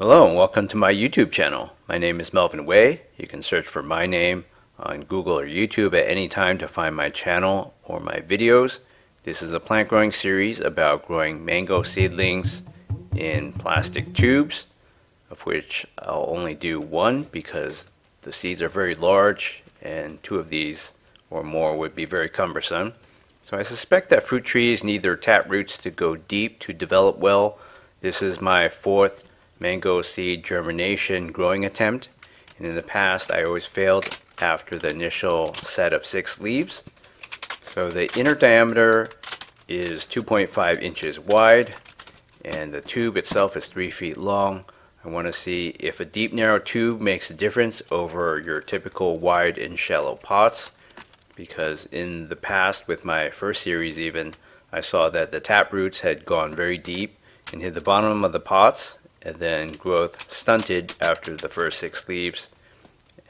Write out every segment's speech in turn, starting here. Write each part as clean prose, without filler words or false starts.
Hello and welcome to my YouTube channel. My name is Melvin Way. You can search for my name on Google or YouTube at any time to find my channel or my videos. This is a plant growing series about growing mango seedlings in plastic tubes, of which I'll only do one because the seeds are very large and two of these or more would be very cumbersome. So I suspect that fruit trees need their tap roots to go deep to develop well. This is my fourth mango seed germination growing attempt, and in the past I always failed after the initial set of 6 leaves. So the inner diameter is 2.5 inches wide and the tube itself is 3 feet long. I want to see if a deep narrow tube makes a difference over your typical wide and shallow pots, because in the past with my first series even I saw that the tap roots had gone very deep and hit the bottom of the pots, and then growth stunted after the first 6 leaves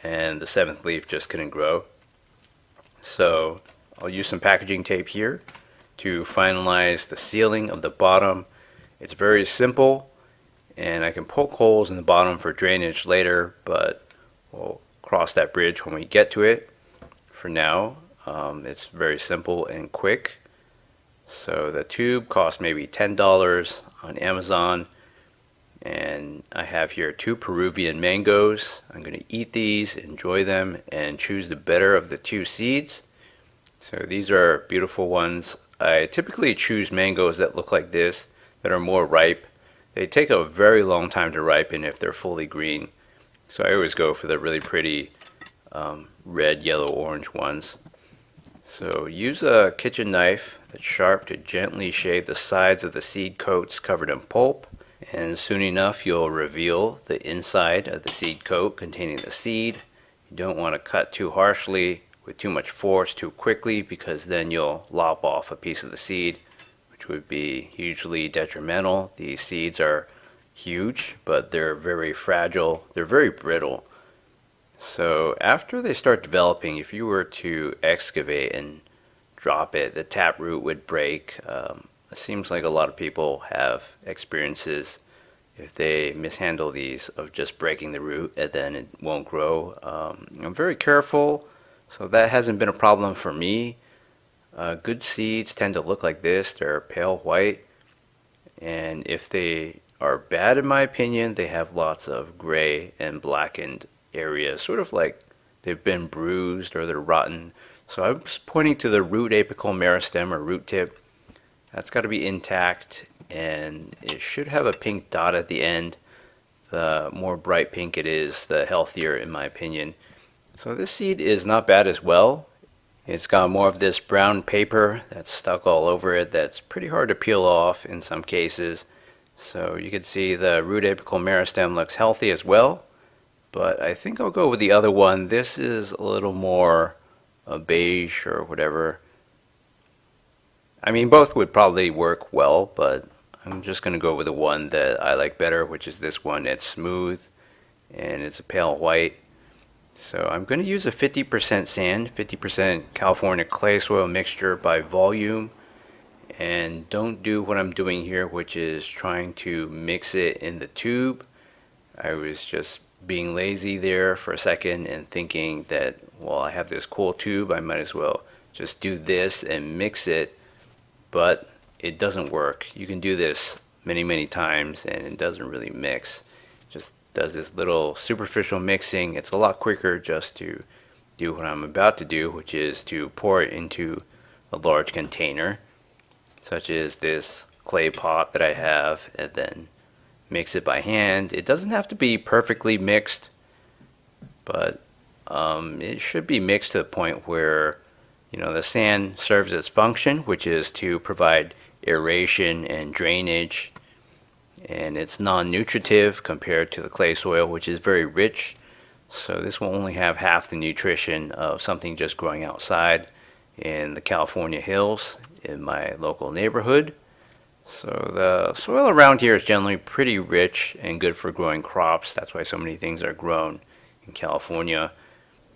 and the 7th leaf just couldn't grow. So I'll use some packaging tape here to finalize the sealing of the bottom. It's very simple and I can poke holes in the bottom for drainage later, but we'll cross that bridge when we get to it. For now, it's very simple and quick. So the tube cost maybe $10 on Amazon, and I have here 2 Peruvian mangoes. I'm going to eat these, enjoy them, and choose the better of the 2 seeds. So these are beautiful ones. I typically choose mangoes that look like this, that are more ripe. They take a very long time to ripen if they're fully green. So I always go for the really pretty red, yellow, orange ones. So use a kitchen knife that's sharp to gently shave the sides of the seed coats covered in pulp, and soon enough you'll reveal the inside of the seed coat containing the seed. You don't want to cut too harshly with too much force too quickly, because then you'll lop off a piece of the seed, which would be hugely detrimental. These seeds are huge, but they're very fragile. They're very brittle. So after they start developing, if you were to excavate and drop it, the taproot would break. It seems like a lot of people have experiences, if they mishandle these, of just breaking the root and then it won't grow. I'm very careful, so that hasn't been a problem for me. Good seeds tend to look like this. They're pale white, and if they are bad, in my opinion, they have lots of gray and blackened areas, sort of like they've been bruised or they're rotten. So I was pointing to the root apical meristem or root tip. That's got to be intact, and it should have a pink dot at the end. The more bright pink it is, the healthier, in my opinion. So this seed is not bad as well. It's got more of this brown paper that's stuck all over it that's pretty hard to peel off in some cases. So you can see the root apical meristem looks healthy as well, but I think I'll go with the other one. This is a little more beige or whatever. I mean, both would probably work well, but I'm just going to go with the one that I like better, which is this one. It's smooth and it's a pale white. So I'm going to use a 50% sand, 50% California clay soil mixture by volume, and don't do what I'm doing here, which is trying to mix it in the tube. I was just being lazy there for a second and thinking that, well, I have this cool tube, I might as well just do this and mix it. But it doesn't work. You can do this many times and it doesn't really mix. It just does this little superficial mixing. It's a lot quicker just to do what I'm about to do, which is to pour it into a large container, such as this clay pot that I have, and then mix it by hand. It doesn't have to be perfectly mixed, but it should be mixed to the point where the sand serves its function, which is to provide aeration and drainage, and it's non-nutritive compared to the clay soil, which is very rich. So this will only have half the nutrition of something just growing outside in the California hills in my local neighborhood. So the soil around here is generally pretty rich and good for growing crops. That's why so many things are grown in California.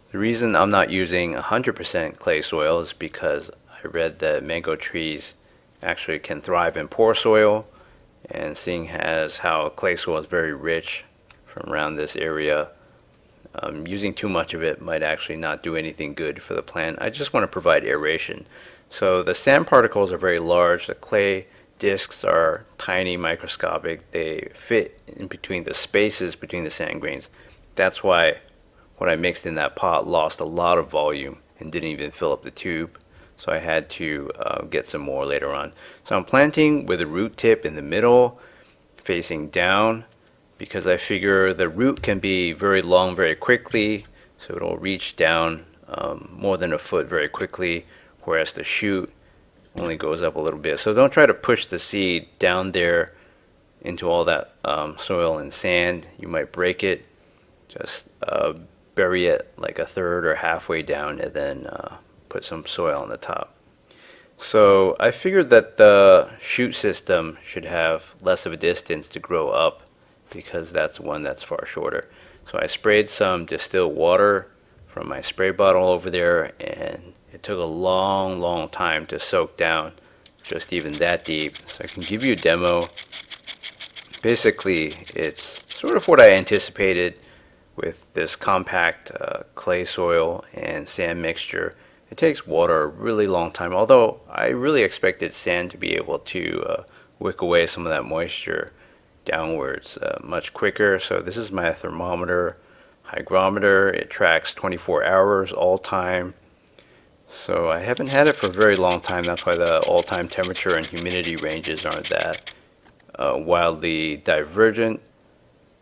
The reason I'm not using 100% clay soil is because I read that mango trees actually can thrive in poor soil, And seeing as how clay soil is very rich from around this area, using too much of it might actually not do anything good for the plant. I just want to provide aeration. So the sand particles are very large. The clay discs are tiny, microscopic. They fit in between the spaces between the sand grains. That's why what I mixed in that pot lost a lot of volume and didn't even fill up the tube. So I had to get some more later on. So I'm planting with the root tip in the middle, facing down, because I figure the root can be very long very quickly, so it'll reach down more than a foot very quickly, whereas the shoot only goes up a little bit. So don't try to push the seed down there into all that soil and sand. You might break it. Just bury it like a third or halfway down, and then put some soil on the top. So I figured that the shoot system should have less of a distance to grow up, because that's one that's far shorter. So I sprayed some distilled water from my spray bottle over there, and it took a long time to soak down just even that deep. So I can give you a demo. Basically, it's sort of what I anticipated with this compact clay soil and sand mixture. It takes water a really long time, although I really expected sand to be able to wick away some of that moisture downwards much quicker. So this is my thermometer hygrometer. It tracks 24 hours all time. So I haven't had it for a very long time. That's why the all-time temperature and humidity ranges aren't that wildly divergent,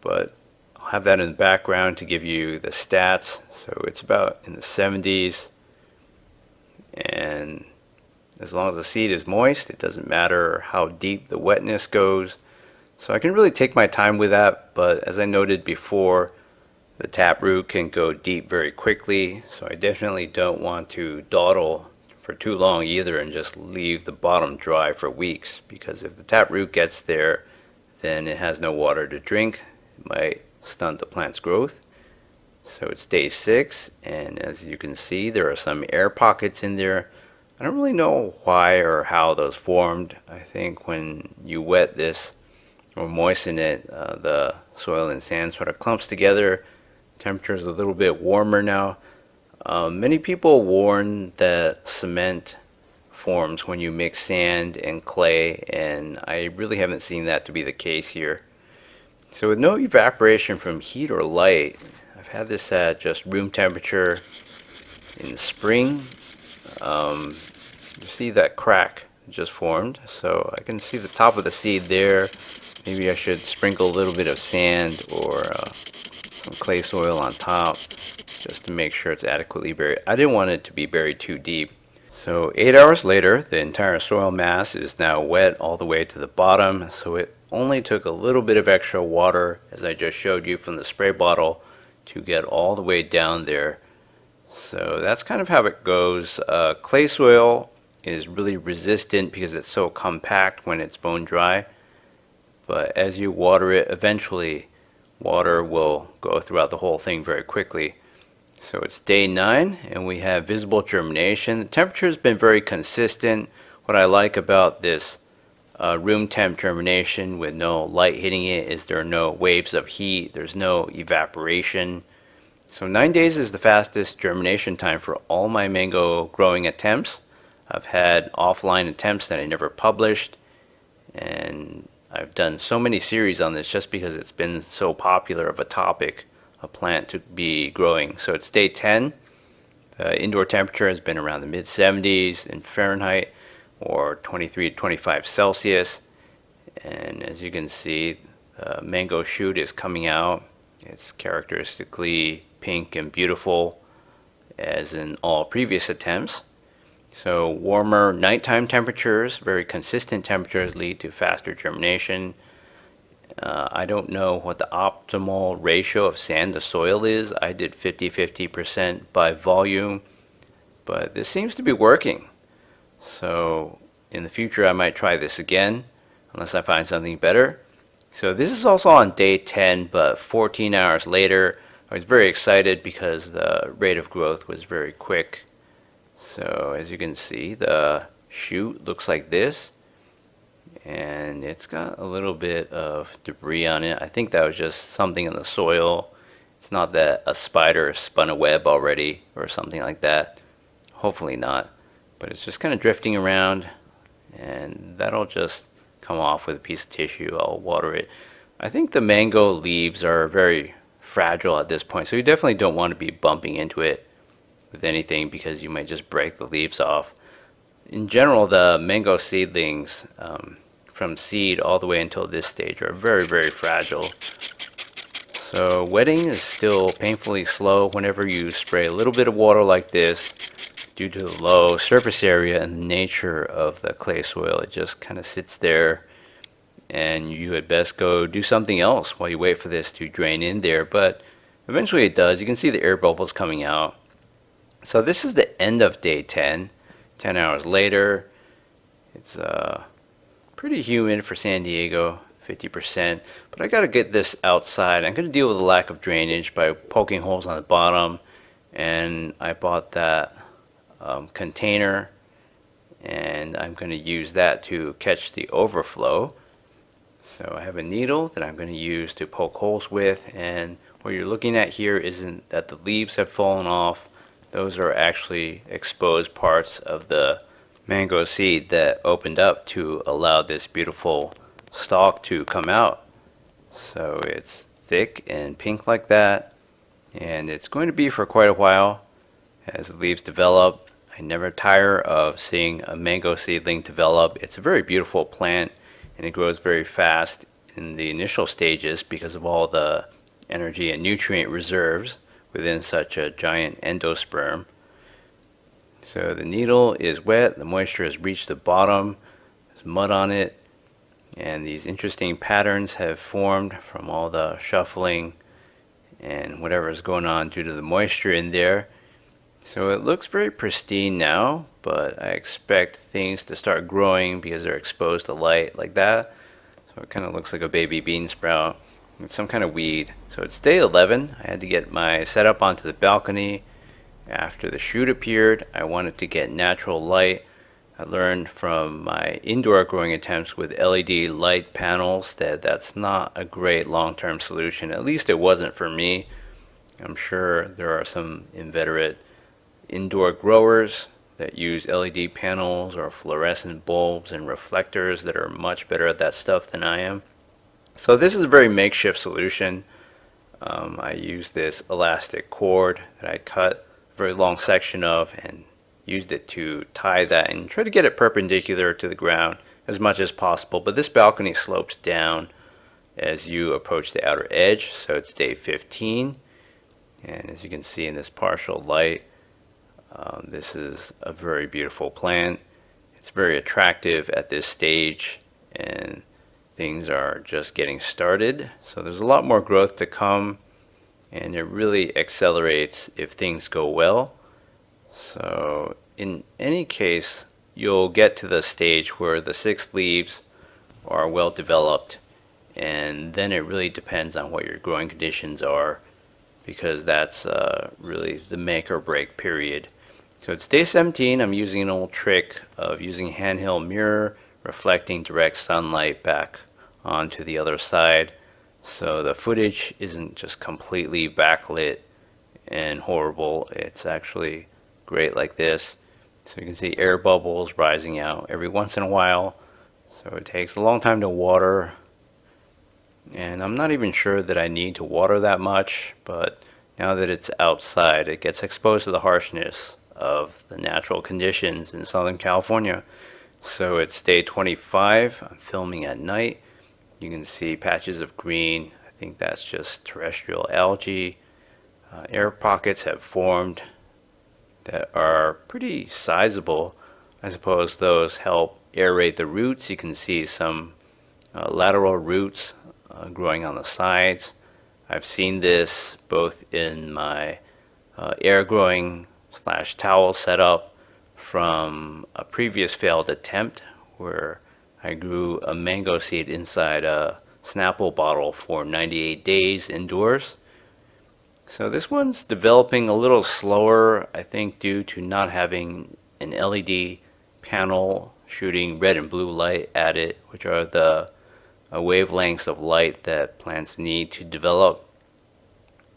but I'll have that in the background to give you the stats. So it's about in the 70s, and as long as the seed is moist, it doesn't matter how deep the wetness goes. So I can really take my time with that, but as I noted before, the taproot can go deep very quickly, so I definitely don't want to dawdle for too long either and just leave the bottom dry for weeks, because if the taproot gets there, then it has no water to drink. It might stunt the plant's growth. So it's day 6, and as you can see, there are some air pockets in there. I don't really know why or how those formed. I think when you wet this or moisten it, the soil and sand sort of clumps together. Temperature is a little bit warmer now. Many people warn that cement forms when you mix sand and clay, and I really haven't seen that to be the case here. So with no evaporation from heat or light, I've had this at just room temperature in the spring. You see that crack just formed, so I can see the top of the seed there. Maybe I should sprinkle a little bit of sand or some clay soil on top just to make sure it's adequately buried. I didn't want it to be buried too deep. So 8 hours later, the entire soil mass is now wet all the way to the bottom, so it only took a little bit of extra water, as I just showed you from the spray bottle, to get all the way down there. So that's kind of how it goes. Clay soil is really resistant because it's so compact when it's bone dry, but as you water it, eventually water will go throughout the whole thing very quickly. So it's day 9, and we have visible germination. The temperature has been very consistent. What I like about this room temp germination with no light hitting it is there are no waves of heat, there's no evaporation. So 9 days is the fastest germination time for all my mango growing attempts. I've had offline attempts that I never published, and I've done so many series on this just because it's been so popular of a topic, a plant to be growing. So it's day 10. The indoor temperature has been around the mid 70s in Fahrenheit or 23 to 25 Celsius. And as you can see, the mango shoot is coming out. It's characteristically pink and beautiful, as in all previous attempts. So warmer nighttime temperatures, very consistent temperatures, lead to faster germination. I don't know what the optimal ratio of sand to soil is. I did 50-50% by volume, but this seems to be working. So in the future I might try this again, unless I find something better. So this is also on day 10, but 14 hours later. I was very excited because the rate of growth was very quick. So as you can see, the shoot looks like this, and it's got a little bit of debris on it. I think that was just something in the soil. It's not that a spider spun a web already or something like that. Hopefully not. But it's just kind of drifting around, and that'll just come off with a piece of tissue. I'll water it. I think the mango leaves are very fragile at this point, so you definitely don't want to be bumping into it with anything because you might just break the leaves off. In general, the mango seedlings from seed all the way until this stage are very, very fragile. So wetting is still painfully slow whenever you spray a little bit of water like this. Due to the low surface area and the nature of the clay soil, it just kind of sits there, and you had best go do something else while you wait for this to drain in there. But eventually it does. You can see the air bubbles coming out. So this is the end of day 10. 10 hours later. It's pretty humid for San Diego, 50%, but I gotta get this outside. I'm gonna deal with the lack of drainage by poking holes on the bottom, and I bought that container, and I'm going to use that to catch the overflow. So I have a needle that I'm going to use to poke holes with, and what you're looking at here isn't that the leaves have fallen off. Those are actually exposed parts of the mango seed that opened up to allow this beautiful stalk to come out. So it's thick and pink like that, and it's going to be for quite a while as the leaves develop. I never tire of seeing a mango seedling develop. It's a very beautiful plant, and it grows very fast in the initial stages because of all the energy and nutrient reserves within such a giant endosperm. So the needle is wet, the moisture has reached the bottom, there's mud on it, and these interesting patterns have formed from all the shuffling and whatever is going on due to the moisture in there. So it looks very pristine now, but I expect things to start growing because they're exposed to light like that. So it kind of looks like a baby bean sprout. It's some kind of weed. So it's day 11. I had to get my setup onto the balcony. After the shoot appeared, I wanted to get natural light. I learned from my indoor growing attempts with LED light panels that that's not a great long-term solution. At least it wasn't for me. I'm sure there are some inveterate indoor growers that use LED panels or fluorescent bulbs and reflectors that are much better at that stuff than I am. So this is a very makeshift solution. I used this elastic cord that I cut a very long section of and used it to tie that and try to get it perpendicular to the ground as much as possible. But this balcony slopes down as you approach the outer edge, so it's day 15, and as you can see in this partial light, this is a very beautiful plant. It's very attractive at this stage, and things are just getting started. So there's a lot more growth to come, and it really accelerates if things go well. So in any case, you'll get to the stage where the 6 leaves are well developed, and then it really depends on what your growing conditions are, because that's really the make or break period. So it's day 17. I'm using an old trick of using handheld mirror, reflecting direct sunlight back onto the other side, so the footage isn't just completely backlit and horrible. It's actually great like this. So you can see air bubbles rising out every once in a while. So it takes a long time to water, and I'm not even sure that I need to water that much, but now that it's outside, it gets exposed to the harshness of the natural conditions in Southern California. So it's day 25. I'm filming at night. You can see patches of green. I think that's just terrestrial algae. Air pockets have formed that are pretty sizable. I suppose those help aerate the roots. You can see some lateral roots growing on the sides. I've seen this both in my air growing / towel setup from a previous failed attempt where I grew a mango seed inside a Snapple bottle for 98 days indoors. So this one's developing a little slower, I think due to not having an LED panel shooting red and blue light at it, which are the wavelengths of light that plants need to develop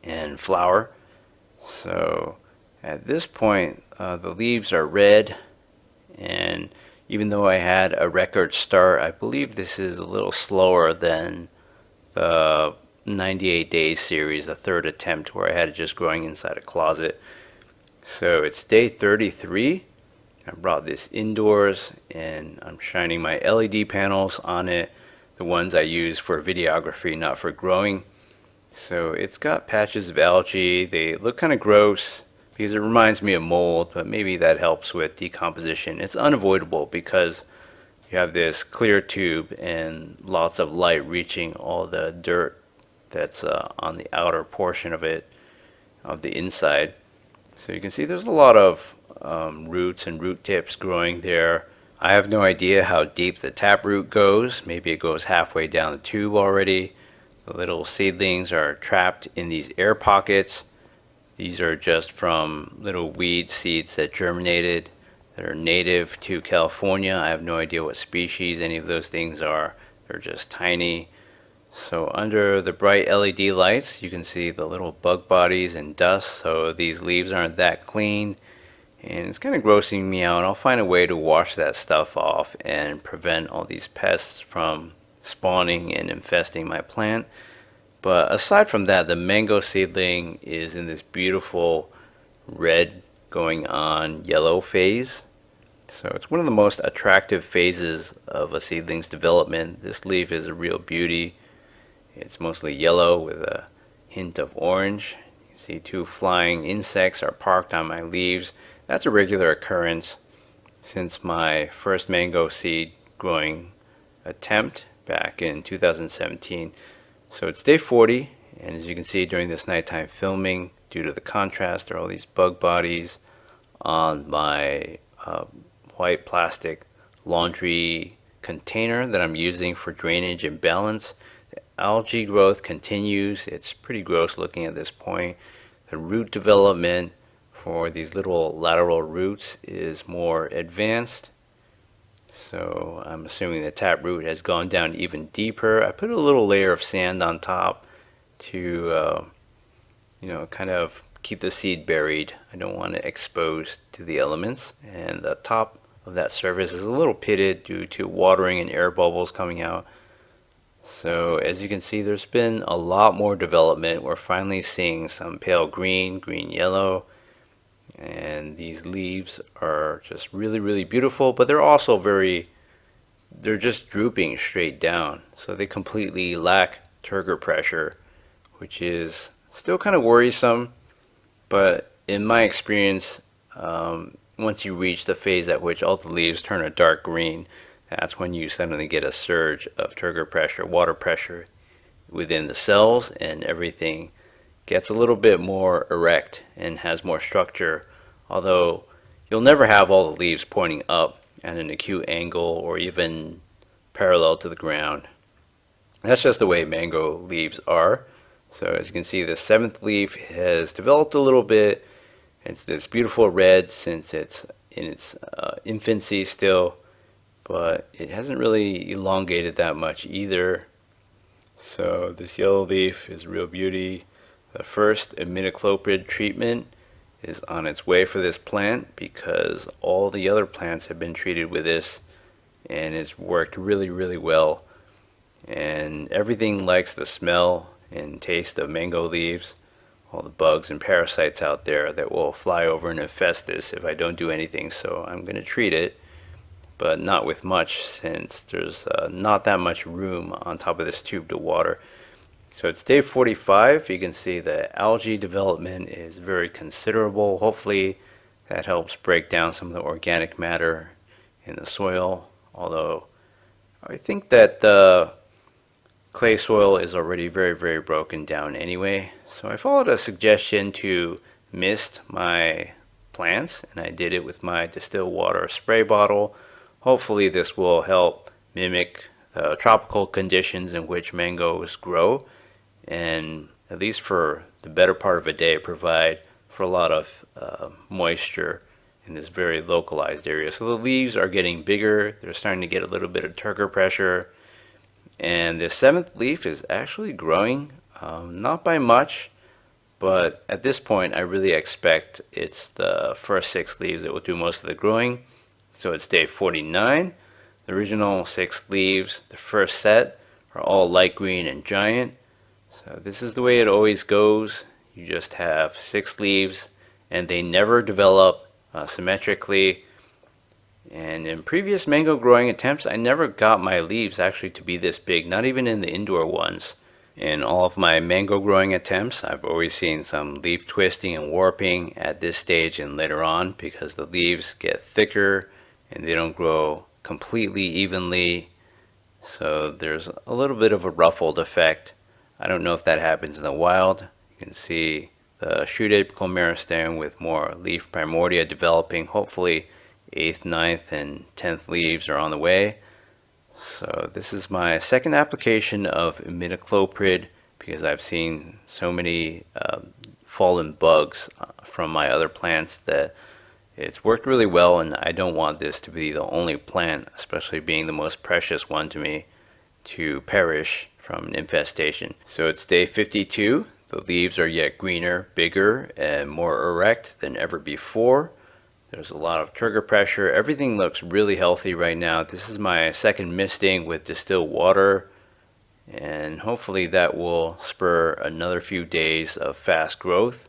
and flower. So at this point, the leaves are red, and even though I had a record start, I believe this is a little slower than the 98 Days series, the third attempt where I had it just growing inside a closet. So it's day 33. I brought this indoors and I'm shining my LED panels on it, the ones I use for videography, not for growing. So it's got patches of algae. They look kind of gross because it reminds me of mold, but maybe that helps with decomposition. It's unavoidable because you have this clear tube and lots of light reaching all the dirt that's on the outer portion of it, of the inside. So you can see there's a lot of roots and root tips growing there. I have no idea how deep the taproot goes. Maybe it goes halfway down the tube already. The little seedlings are trapped in these air pockets. These are just from little weed seeds that germinated, that are native to California. I have no idea what species any of those things are. They're just tiny. So under the bright LED lights, you can see the little bug bodies and dust. So these leaves aren't that clean, and it's kind of grossing me out. I'll find a way to wash that stuff off and prevent all these pests from spawning and infesting my plant. But aside from that, the mango seedling is in this beautiful red going on yellow phase. So it's one of the most attractive phases of a seedling's development. This leaf is a real beauty. It's mostly yellow with a hint of orange. You see two flying insects are parked on my leaves. That's a regular occurrence since my first mango seed growing attempt back in 2017. So it's day 40, and as you can see during this nighttime filming, due to the contrast, there are all these bug bodies on my white plastic laundry container that I'm using for drainage and balance. The algae growth continues. It's pretty gross looking at this point. The root development for these little lateral roots is more advanced. So I'm assuming the taproot has gone down even deeper. I put a little layer of sand on top to kind of keep the seed buried. I don't want it exposed to the elements. And the top of that surface is a little pitted due to watering and air bubbles coming out. So as you can see, there's been a lot more development. We're finally seeing some pale green, green yellow, and these leaves are just really, really beautiful, but they're also they're just drooping straight down. So they completely lack turgor pressure, which is still kind of worrisome. But in my experience, once you reach the phase at which all the leaves turn a dark green, that's when you suddenly get a surge of turgor pressure, water pressure within the cells, and everything gets a little bit more erect and has more structure, although you'll never have all the leaves pointing up at an acute angle or even parallel to the ground. That's just the way mango leaves are. So as you can see, the seventh leaf has developed a little bit. It's this beautiful red since it's in its infancy still, but it hasn't really elongated that much either. So this yellow leaf is a real beauty. The first imidacloprid treatment is on its way for this plant because all the other plants have been treated with this and it's worked really, really well. And everything likes the smell and taste of mango leaves. All the bugs and parasites out there that will fly over and infest this if I don't do anything. So I'm going to treat it, but not with much since there's not that much room on top of this tube to water. So it's day 45. You can see the algae development is very considerable. Hopefully that helps break down some of the organic matter in the soil. Although I think that the clay soil is already very, very broken down anyway. So I followed a suggestion to mist my plants, and I did it with my distilled water spray bottle. Hopefully this will help mimic the tropical conditions in which mangoes grow, and at least for the better part of a day provide for a lot of moisture in this very localized area. So the leaves are getting bigger. They're starting to get a little bit of turgor pressure. And the seventh leaf is actually growing, not by much, but at this point I really expect it's the first 6 leaves that will do most of the growing. So it's day 49. The original 6 leaves, the first set, are all light green and giant. So this is the way it always goes. You just have 6 leaves and they never develop symmetrically. And in previous mango growing attempts, I never got my leaves actually to be this big, not even in the indoor ones. In all of my mango growing attempts, I've always seen some leaf twisting and warping at this stage and later on, because the leaves get thicker and they don't grow completely evenly. So there's a little bit of a ruffled effect. I don't know if that happens in the wild. You can see the shoot apical meristem with more leaf primordia developing. Hopefully 8th, 9th, and 10th leaves are on the way. So this is my second application of imidacloprid because I've seen so many fallen bugs from my other plants that it's worked really well, and I don't want this to be the only plant, especially being the most precious one to me, to perish from an infestation. So it's day 52. The leaves are yet greener, bigger, and more erect than ever before. There's a lot of turgor pressure. Everything looks really healthy right now. This is my second misting with distilled water, and hopefully that will spur another few days of fast growth.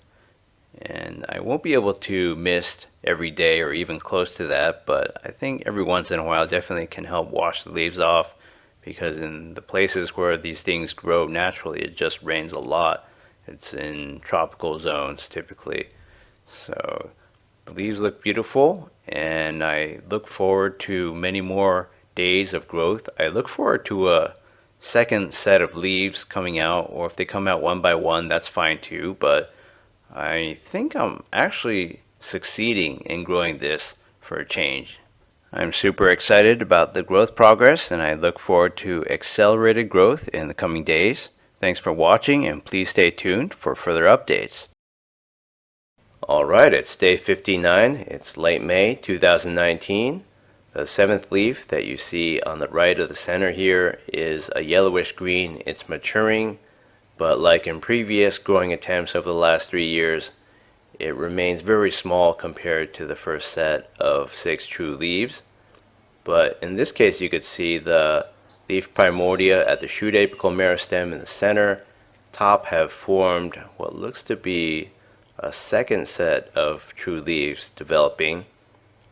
And I won't be able to mist every day or even close to that, but I think every once in a while definitely can help wash the leaves off, because in the places where these things grow naturally, it just rains a lot. It's in tropical zones typically. So the leaves look beautiful, and I look forward to many more days of growth. I look forward to a second set of leaves coming out, or if they come out one by one, that's fine too, but I think I'm actually succeeding in growing this for a change. I'm super excited about the growth progress, and I look forward to accelerated growth in the coming days. Thanks for watching, and please stay tuned for further updates. Alright, it's day 59. It's late May 2019. The 7th leaf that you see on the right of the center here is a yellowish green. It's maturing, but like in previous growing attempts over the last 3 years, it remains very small compared to the first set of 6 true leaves. But in this case, you could see the leaf primordia at the shoot apical meristem in the center top have formed what looks to be a second set of true leaves developing,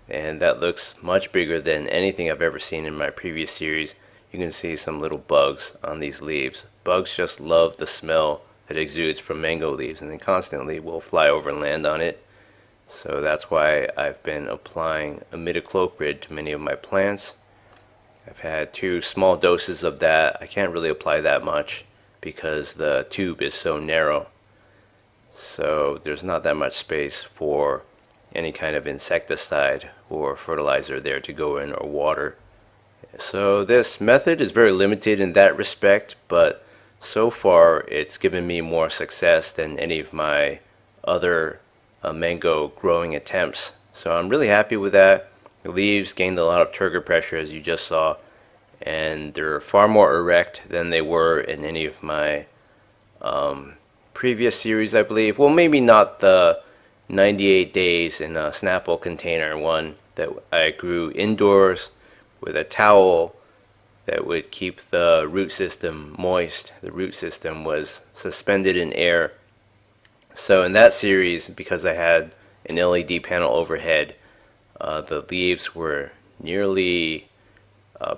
and that looks much bigger than anything I've ever seen in my previous series. You can see some little bugs on these leaves. Bugs just love the smell that exudes from mango leaves, and they constantly will fly over and land on it. So that's why I've been applying imidacloprid to many of my plants. I've had 2 small doses of that. I can't really apply that much because the tube is so narrow. So there's not that much space for any kind of insecticide or fertilizer there to go in, or water. So this method is very limited in that respect, but so far it's given me more success than any of my other mango growing attempts. So I'm really happy with that. The leaves gained a lot of turgor pressure, as you just saw, and they're far more erect than they were in any of my previous series, I believe. Well, maybe not the 98 days in a Snapple container one that I grew indoors with a towel that would keep the root system moist. The root system was suspended in air. So in that series, because I had an LED panel overhead, the leaves were nearly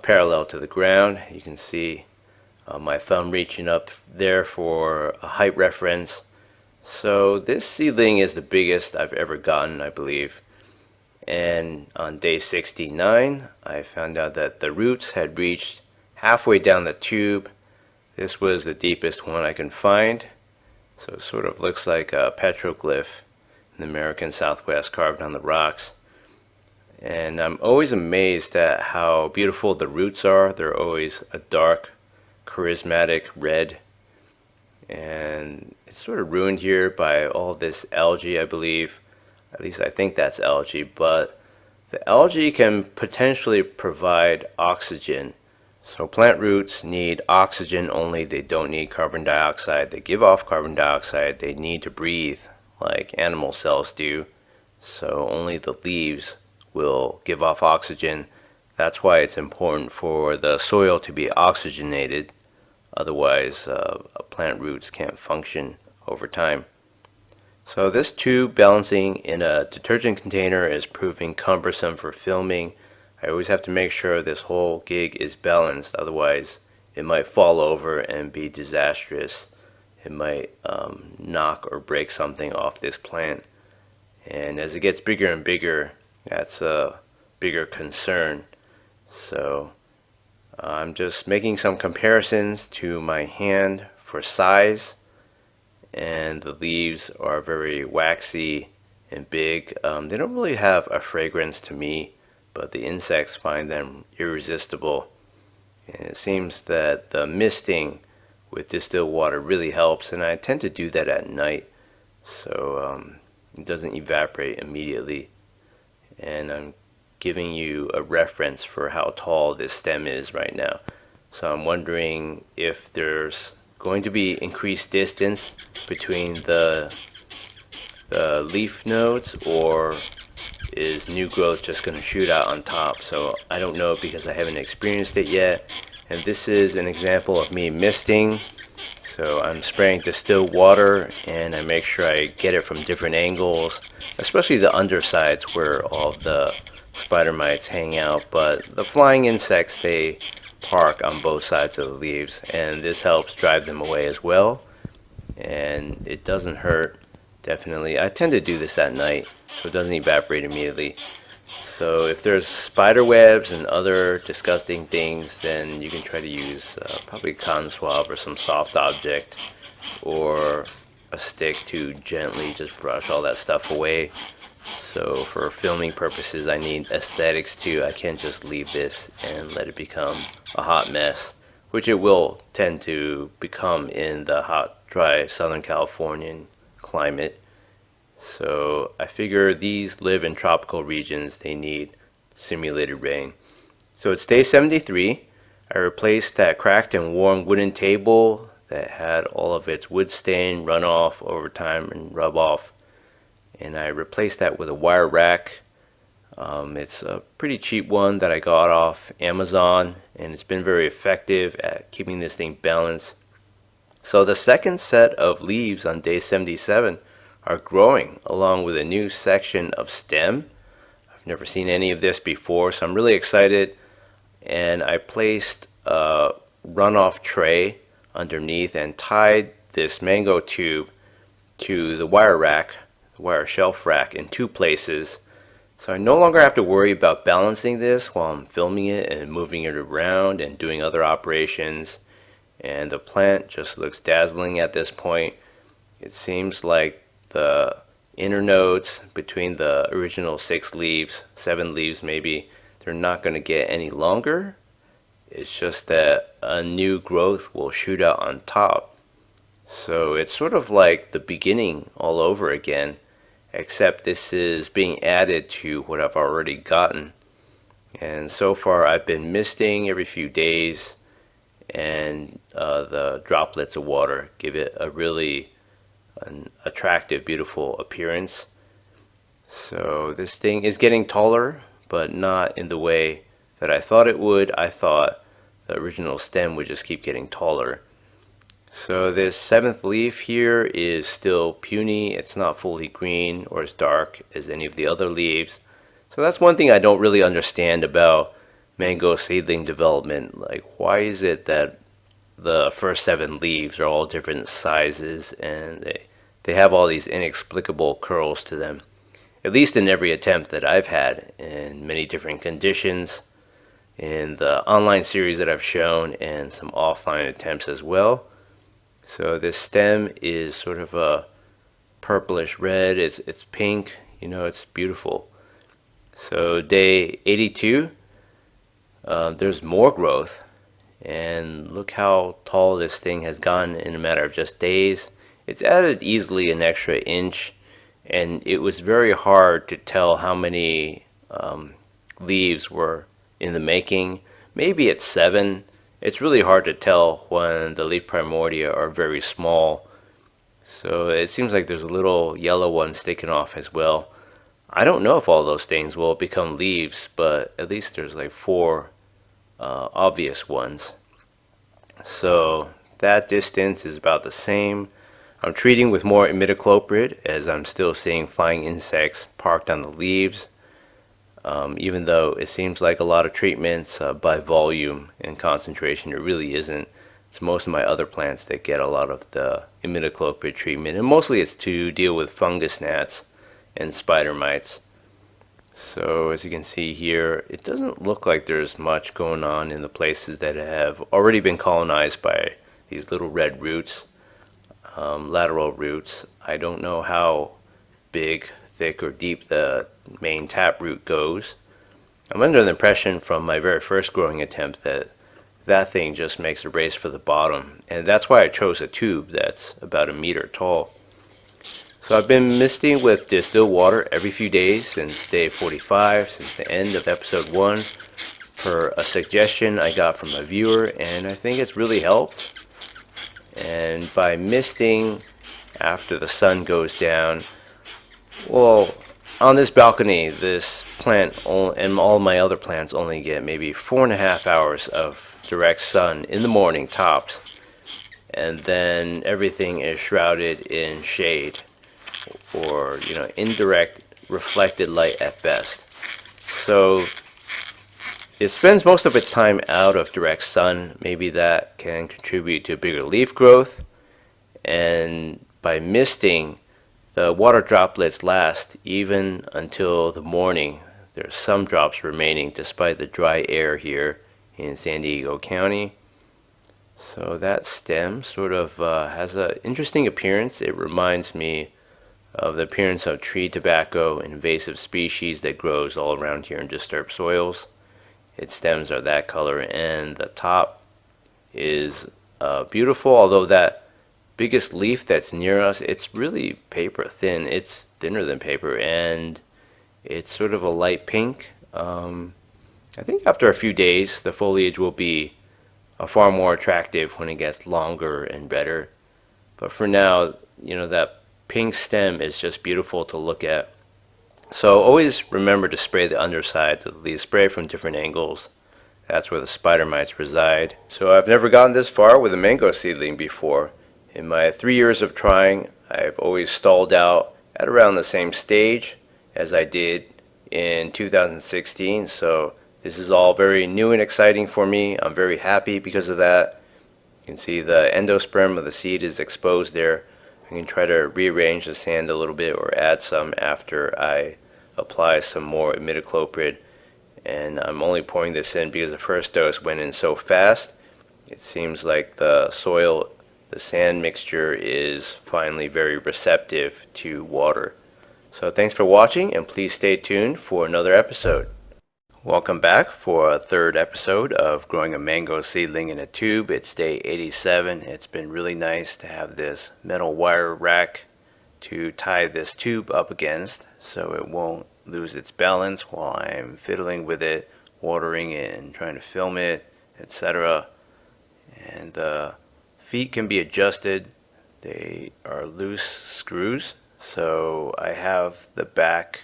parallel to the ground. You can see my thumb reaching up there for a height reference. So this seedling is the biggest I've ever gotten, I believe. And on day 69, I found out that the roots had reached halfway down the tube. This was the deepest one I can find. So it sort of looks like a petroglyph in the American Southwest carved on the rocks. And I'm always amazed at how beautiful the roots are. They're always a dark, charismatic red. And it's sort of ruined here by all this algae, I believe. At least I think that's algae, but the algae can potentially provide oxygen. So plant roots need oxygen only, they don't need carbon dioxide. They give off carbon dioxide, they need to breathe like animal cells do. So only the leaves will give off oxygen. That's why it's important for the soil to be oxygenated. Otherwise, plant roots can't function over time. So this tube balancing in a detergent container is proving cumbersome for filming. I always have to make sure this whole gig is balanced, otherwise it might fall over and be disastrous. It might knock or break something off this plant. And as it gets bigger and bigger, that's a bigger concern. So I'm just making some comparisons to my hand for size, and the leaves are very waxy and big. They don't really have a fragrance to me, but the insects find them irresistible. And it seems that the misting with distilled water really helps, and I tend to do that at night, so it doesn't evaporate immediately. And I'm giving you a reference for how tall this stem is right now. So I'm wondering if there's going to be increased distance between the leaf nodes, or is new growth just going to shoot out on top? So I don't know because I haven't experienced it yet. And this is an example of me misting. So I'm spraying distilled water, and I make sure I get it from different angles, especially the undersides where all of the spider mites hang out. But the flying insects, they park on both sides of the leaves, and this helps drive them away as well. And it doesn't hurt, definitely. I tend to do this at night, so it doesn't evaporate immediately. So if there's spider webs and other disgusting things, then you can try to use probably a cotton swab or some soft object, or a stick to gently just brush all that stuff away. So for filming purposes, I need aesthetics too. I can't just leave this and let it become a hot mess, which it will tend to become in the hot, dry Southern Californian climate. So I figure these live in tropical regions. They need simulated rain. So it's day 73. I replaced that cracked and worn wooden table that had all of its wood stain run off over time and rub off. And I replaced that with a wire rack. It's a pretty cheap one that I got off Amazon, and it's been very effective at keeping this thing balanced. So the second set of leaves on day 77 are growing along with a new section of stem. I've never seen any of this before, so I'm really excited. And I placed a runoff tray underneath and tied this mango tube to the wire rack, the wire shelf rack, in two places. So I no longer have to worry about balancing this while I'm filming it and moving it around and doing other operations. And the plant just looks dazzling at this point. It seems like the inner nodes between the original 6 leaves, 7 leaves maybe, they're not going to get any longer. It's just that a new growth will shoot out on top. So it's sort of like the beginning all over again, except this is being added to what I've already gotten. And so far I've been misting every few days, and the droplets of water give it a really an attractive, beautiful appearance. So this thing is getting taller, but not in the way that I thought it would. I thought the original stem would just keep getting taller. So this 7th leaf here is still puny. It's not fully green or as dark as any of the other leaves. So that's one thing I don't really understand about mango seedling development. Like, why is it that the first 7 leaves are all different sizes and they have all these inexplicable curls to them? At least in every attempt that I've had in many different conditions, in the online series that I've shown, and some offline attempts as well. So this stem is sort of a purplish red. It's pink, you know, it's beautiful. So day 82, there's more growth, and look how tall this thing has gotten in a matter of just days. It's added easily an extra inch, and it was very hard to tell how many leaves were in the making. Maybe it's 7. It's really hard to tell when the leaf primordia are very small. So it seems like there's a little yellow one sticking off as well. I don't know if all those things will become leaves, but at least there's like 4 obvious ones. So that distance is about the same. I'm treating with more imidacloprid as I'm still seeing flying insects parked on the leaves. Even though it seems like a lot of treatments by volume and concentration, it really isn't. It's most of my other plants that get a lot of the imidacloprid treatment, and mostly it's to deal with fungus gnats and spider mites. So as you can see here, it doesn't look like there's much going on in the places that have already been colonized by these little red roots, lateral roots. I don't know how big, thick, or deep the main taproot goes. I'm under the impression from my very first growing attempt that that thing just makes a race for the bottom, and that's why I chose a tube that's about 1 meter tall. So I've been misting with distilled water every few days since day 45, since the end of episode 1, per a suggestion I got from a viewer, and I think it's really helped. And by misting after the sun goes down, well, on this balcony, this plant and all my other plants only get maybe 4.5 hours of direct sun in the morning tops, and then everything is shrouded in shade, or indirect reflected light at best. So it spends most of its time out of direct sun. Maybe that can contribute to bigger leaf growth. And by misting, the water droplets last even until the morning. There's some drops remaining despite the dry air here in San Diego County. So that stem sort of has an interesting appearance. It reminds me of the appearance of tree tobacco, an invasive species that grows all around here in disturbed soils. Its stems are that color, and the top is beautiful, although that biggest leaf that's near us, it's really paper thin. It's thinner than paper, and it's sort of a light pink. I think after a few days, the foliage will be far more attractive when it gets longer and better. But for now, that pink stem is just beautiful to look at. So always remember to spray the undersides of the leaves. Spray from different angles. That's where the spider mites reside. So I've never gotten this far with a mango seedling before. In my 3 years of trying, I've always stalled out at around the same stage as I did in 2016. So this is all very new and exciting for me. I'm very happy because of that. You can see the endosperm of the seed is exposed there. I can try to rearrange the sand a little bit or add some after I apply some more imidacloprid. And I'm only pouring this in because the first dose went in so fast. It seems like the soil, the sand mixture is finally very receptive to water. So thanks for watching, and please stay tuned for another episode. Welcome back for a third episode of growing a mango seedling in a tube. It's day 87. It's been really nice to have this metal wire rack to tie this tube up against so it won't lose its balance while I'm fiddling with it, watering it and trying to film it, etc. And the feet can be adjusted. They are loose screws, so I have the back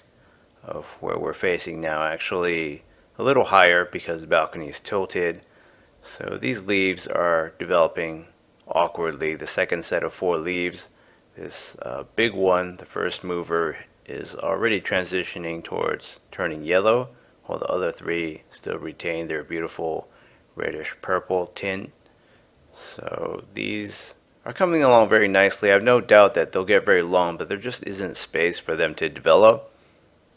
of where we're facing now actually a little higher because the balcony is tilted. So these leaves are developing awkwardly. The second set of 4 leaves, this big one, the first mover, is already transitioning towards turning yellow, while the other 3 still retain their beautiful reddish purple tint. So these are coming along very nicely. I have no doubt that they'll get very long, but there just isn't space for them to develop,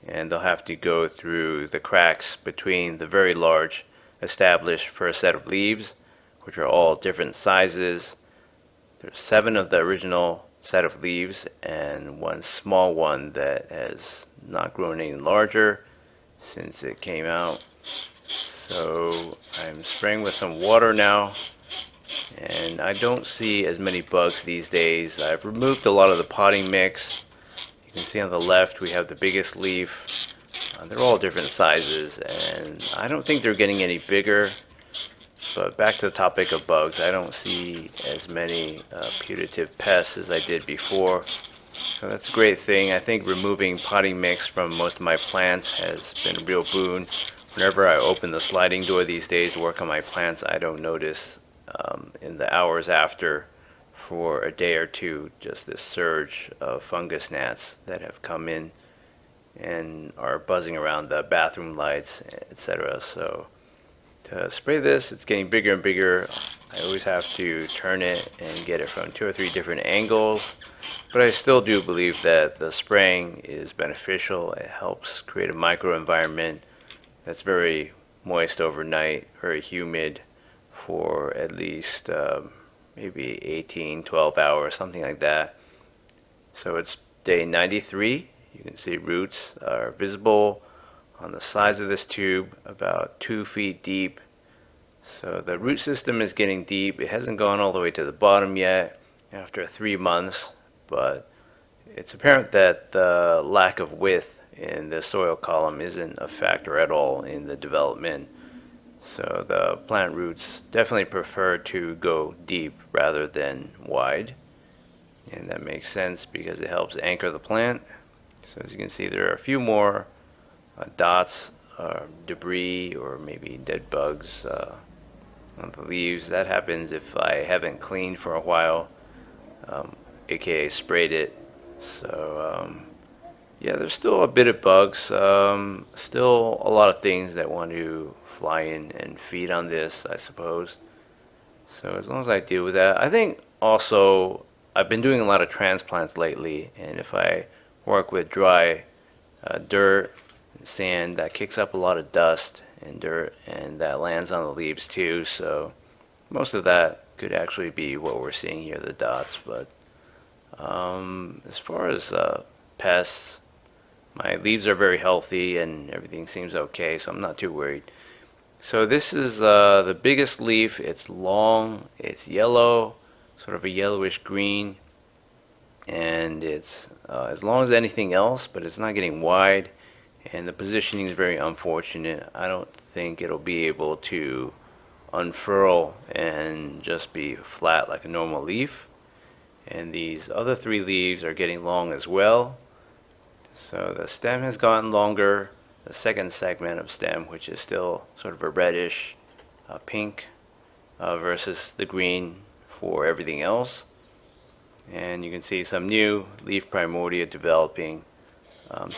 and they'll have to go through the cracks between the very large established first set of leaves, which are all different sizes. There's 7 of the original set of leaves and 1 small one that has not grown any larger since it came out. So I'm spraying with some water now, and I don't see as many bugs these days. I've removed a lot of the potting mix. You can see on the left we have the biggest leaf. They're all different sizes, and I don't think they're getting any bigger. But back to the topic of bugs, I don't see as many putative pests as I did before. So that's a great thing. I think removing potting mix from most of my plants has been a real boon. Whenever I open the sliding door these days to work on my plants, I don't notice in the hours after, for a day or two, just this surge of fungus gnats that have come in and are buzzing around the bathroom lights, etc. So to spray this, it's getting bigger and bigger. I always have to turn it and get it from 2 or 3 different angles, but I still do believe that the spraying is beneficial. It helps create a microenvironment that's very moist overnight, very humid for at least maybe 18, 12 hours, something like that. So it's day 93. You can see roots are visible on the sides of this tube, about 2 feet deep. So the root system is getting deep. It hasn't gone all the way to the bottom yet after 3 months, but it's apparent that the lack of width in the soil column isn't a factor at all in the development. So the plant roots definitely prefer to go deep rather than wide, and that makes sense because it helps anchor the plant. So as you can see, there are a few more dots, debris, or maybe dead bugs on the leaves. That happens if I haven't cleaned for a while, aka sprayed it. So yeah, there's still a bit of bugs, still a lot of things that want to fly in and feed on this, I suppose. So as long as I deal with that, I think also I've been doing a lot of transplants lately, and if I work with dry dirt and sand, that kicks up a lot of dust and dirt, and that lands on the leaves too. So most of that could actually be what we're seeing here, the dots. But as far as pests, my leaves are very healthy and everything seems okay, so I'm not too worried. So this is the biggest leaf. It's long, it's yellow, sort of a yellowish green, and it's as long as anything else, but it's not getting wide, and the positioning is very unfortunate. I don't think it'll be able to unfurl and just be flat like a normal leaf. And these other 3 leaves are getting long as well. So the stem has gotten longer. The second segment of stem, which is still sort of a reddish pink versus the green for everything else. And you can see some new leaf primordia developing,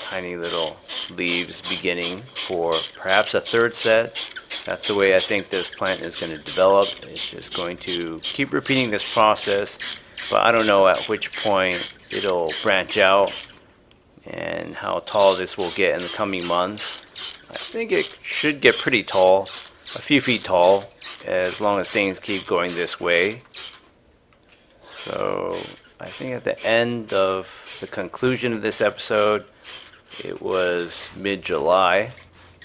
tiny little leaves beginning for perhaps a 3rd set. That's the way I think this plant is going to develop. It's just going to keep repeating this process, but I don't know at which point it'll branch out and how tall this will get in the coming months. I think it should get pretty tall, a few feet tall, as long as things keep going this way. So I think at the end of the conclusion of this episode, it was mid-July.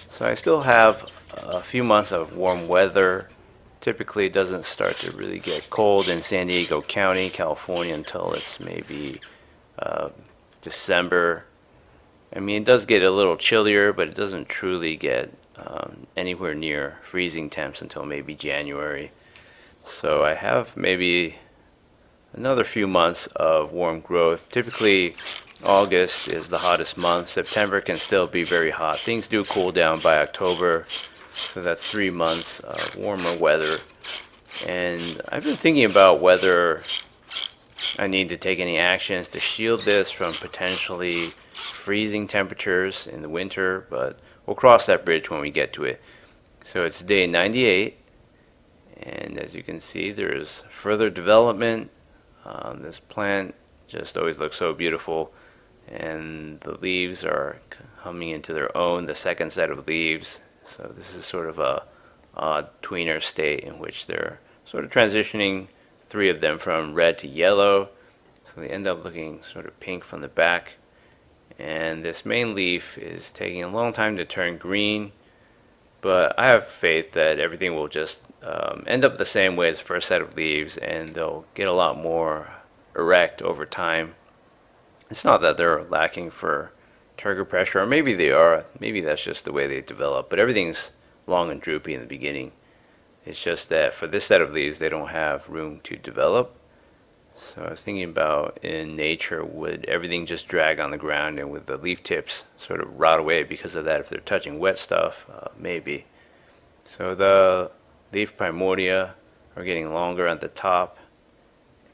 So I still have a few months of warm weather. Typically it doesn't start to really get cold in San Diego County, California, until it's maybe December. I mean, it does get a little chillier, but it doesn't truly get anywhere near freezing temps until maybe January. So I have maybe another few months of warm growth. Typically August is the hottest month. September can still be very hot. Things do cool down by October, so that's 3 months of warmer weather. And I've been thinking about whether I need to take any actions to shield this from potentially freezing temperatures in the winter, but we'll cross that bridge when we get to it. So it's day 98, and as you can see, there's further development. This plant just always looks so beautiful, and the leaves are coming into their own, the second set of leaves. So this is sort of a odd tweener state in which they're sort of transitioning, 3 of them, from red to yellow. So they end up looking sort of pink from the back. And this main leaf is taking a long time to turn green, but I have faith that everything will just end up the same way as the first set of leaves, and they'll get a lot more erect over time. It's not that they're lacking for target pressure, or maybe they are. Maybe that's just the way they develop. But everything's long and droopy in the beginning. It's just that for this set of leaves, they don't have room to develop. So I was thinking about in nature, would everything just drag on the ground and would the leaf tips sort of rot away because of that? If they're touching wet stuff, maybe. So the leaf primordia are getting longer at the top,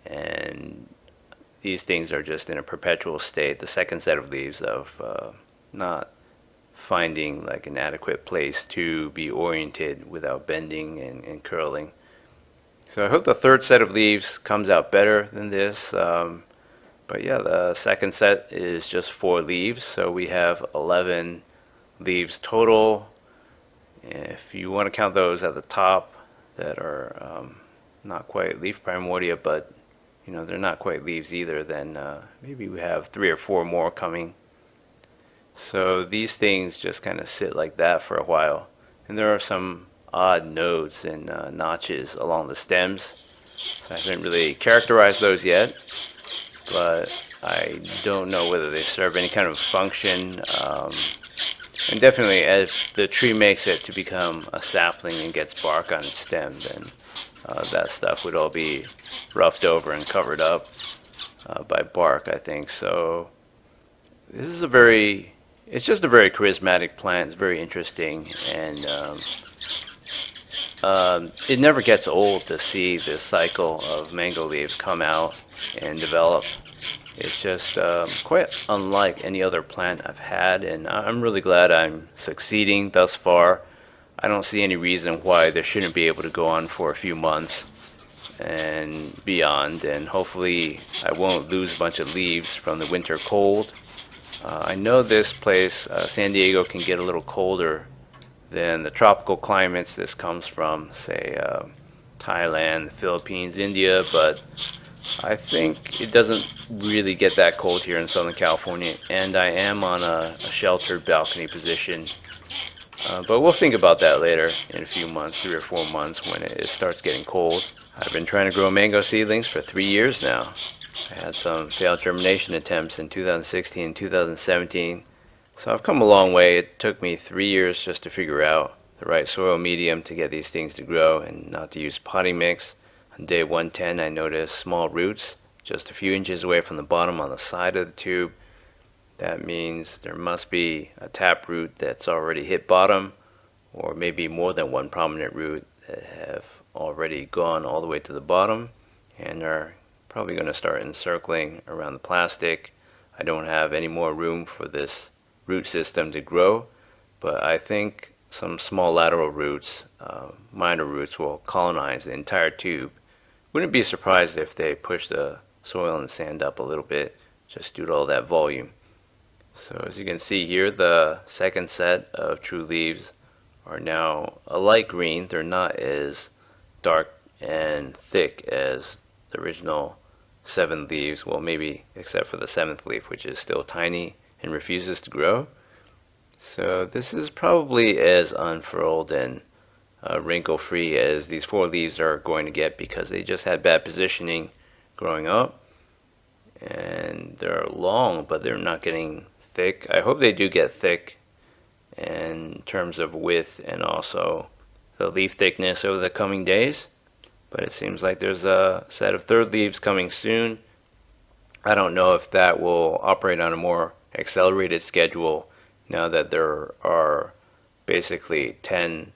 and these things are just in a perpetual state. The second set of leaves of not finding like an adequate place to be oriented without bending and curling. So I hope the third set of leaves comes out better than this. But yeah, the second set is just 4 leaves, so we have 11 leaves total. If you want to count those at the top that are not quite leaf primordia, but you know they're not quite leaves either, then maybe we have 3 or 4 more coming. So these things just kind of sit like that for a while, and there are some odd nodes and notches along the stems. So I haven't really characterized those yet, but I don't know whether they serve any kind of function. And definitely, as the tree makes it to become a sapling and gets bark on its stem, then that stuff would all be roughed over and covered up by bark, I think. So this is it's just a very charismatic plant. It's very interesting, and it never gets old to see this cycle of mango leaves come out and develop. It's just quite unlike any other plant I've had, and I'm really glad I'm succeeding thus far. I don't see any reason why this shouldn't be able to go on for a few months and beyond, and hopefully I won't lose a bunch of leaves from the winter cold. I know this place, San Diego, can get a little colder than the tropical climates this comes from, say Thailand, the Philippines, India, but I think it doesn't really get that cold here in Southern California, and I am on a sheltered balcony position. But we'll think about that later in a few months, 3 or 4 months, when it starts getting cold. I've been trying to grow mango seedlings for 3 years now. I had some failed germination attempts in 2016 and 2017. So I've come a long way. It took me 3 years just to figure out the right soil medium to get these things to grow and not to use potting mix. On day 110 I noticed small roots just a few inches away from the bottom on the side of the tube. That means there must be a tap root that's already hit bottom, or maybe more than one prominent root that have already gone all the way to the bottom and are probably going to start encircling around the plastic. I don't have any more room for this root system to grow, but I think some small lateral roots, minor roots, will colonize the entire tube. Wouldn't be surprised if they push the soil and sand up a little bit just due to all that volume. So as you can see here, the second set of true leaves are now a light green. They're not as dark and thick as the original 7 leaves, well, maybe except for the 7th leaf, which is still tiny and refuses to grow. So this is probably as unfurled and wrinkle free as these 4 leaves are going to get, because they just had bad positioning growing up, and they're long but they're not getting thick. I hope they do get thick in terms of width and also the leaf thickness over the coming days. But it seems like there's a set of 3rd leaves coming soon. I don't know if that will operate on a more accelerated schedule now that there are basically 10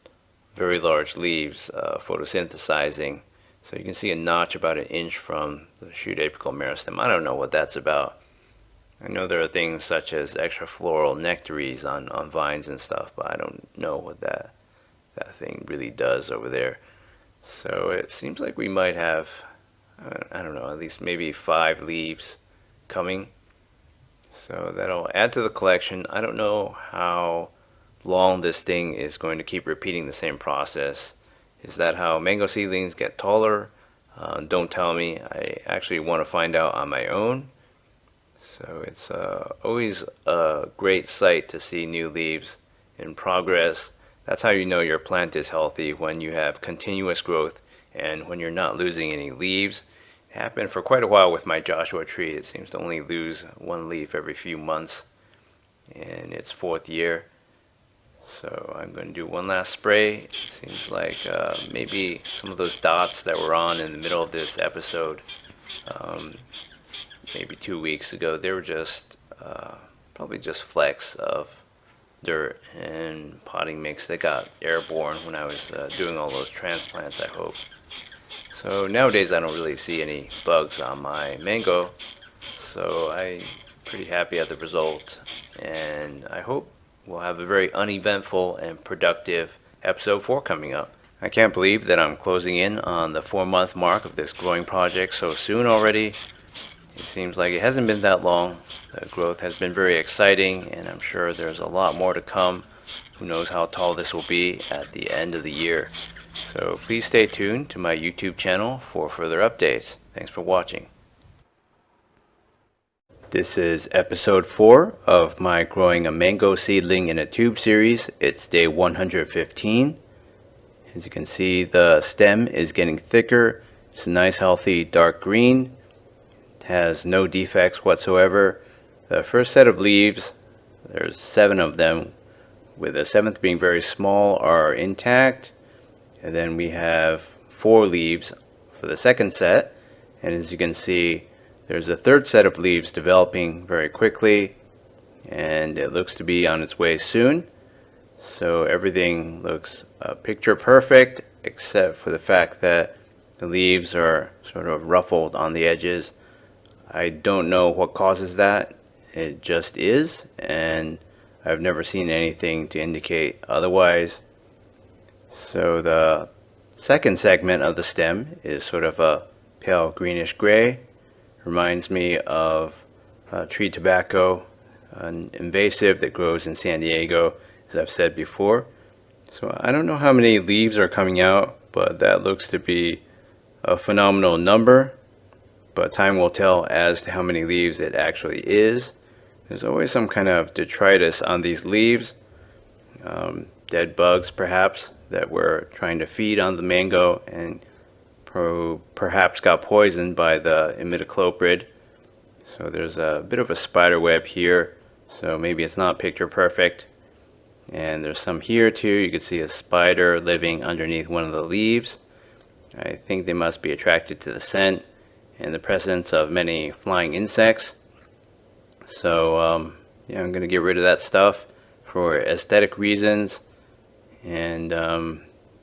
very large leaves photosynthesizing. So you can see a notch about 1 inch from the shoot apical meristem. I don't know what that's about. I know there are things such as extrafloral nectaries on vines and stuff, but I don't know what that thing really does over there. So it seems like we might have, I don't know, at least maybe 5 leaves coming. So that'll add to the collection. I don't know how long this thing is going to keep repeating the same process. Is that how mango seedlings get taller? Don't tell me. I actually want to find out on my own. So it's always a great sight to see new leaves in progress. That's how you know your plant is healthy, when you have continuous growth and when you're not losing any leaves happened for quite a while with my Joshua tree. It seems to only lose one leaf every few months in its 4th year. So I'm going to do one last spray. It seems like maybe some of those dots that were on in the middle of this episode, maybe 2 weeks ago, they were just probably just flecks of dirt and potting mix that got airborne when I was doing all those transplants, I hope. So nowadays I don't really see any bugs on my mango, so I'm pretty happy at the result, and I hope we'll have a very uneventful and productive episode 4 coming up. I can't believe that I'm closing in on the 4-month mark of this growing project so soon already. It seems like it hasn't been that long. The growth has been very exciting, and I'm sure there's a lot more to come. Who knows how tall this will be at the end of the year. So please stay tuned to my YouTube channel for further updates. Thanks for watching. This is episode 4 of my Growing a Mango Seedling in a Tube series. It's day 115. As you can see, the stem is getting thicker. It's a nice healthy dark green. It has no defects whatsoever. The first set of leaves, there's 7 of them, with the 7th being very small, are intact. And then we have 4 leaves for the second set. And as you can see, there's a 3rd set of leaves developing very quickly, and it looks to be on its way soon. So everything looks picture perfect, except for the fact that the leaves are sort of ruffled on the edges. I don't know what causes that. It just is, and I've never seen anything to indicate otherwise. So the second segment of the stem is sort of a pale greenish gray. Reminds me of tree tobacco, an invasive that grows in San Diego, as I've said before. So I don't know how many leaves are coming out, but that looks to be a phenomenal number. But time will tell as to how many leaves it actually is. There's always some kind of detritus on these leaves, dead bugs perhaps, that were trying to feed on the mango and perhaps got poisoned by the imidacloprid. So there's a bit of a spider web here, so maybe it's not picture perfect. And there's some here too. You can see a spider living underneath one of the leaves. I think they must be attracted to the scent and the presence of many flying insects. So yeah, I'm gonna get rid of that stuff for aesthetic reasons. And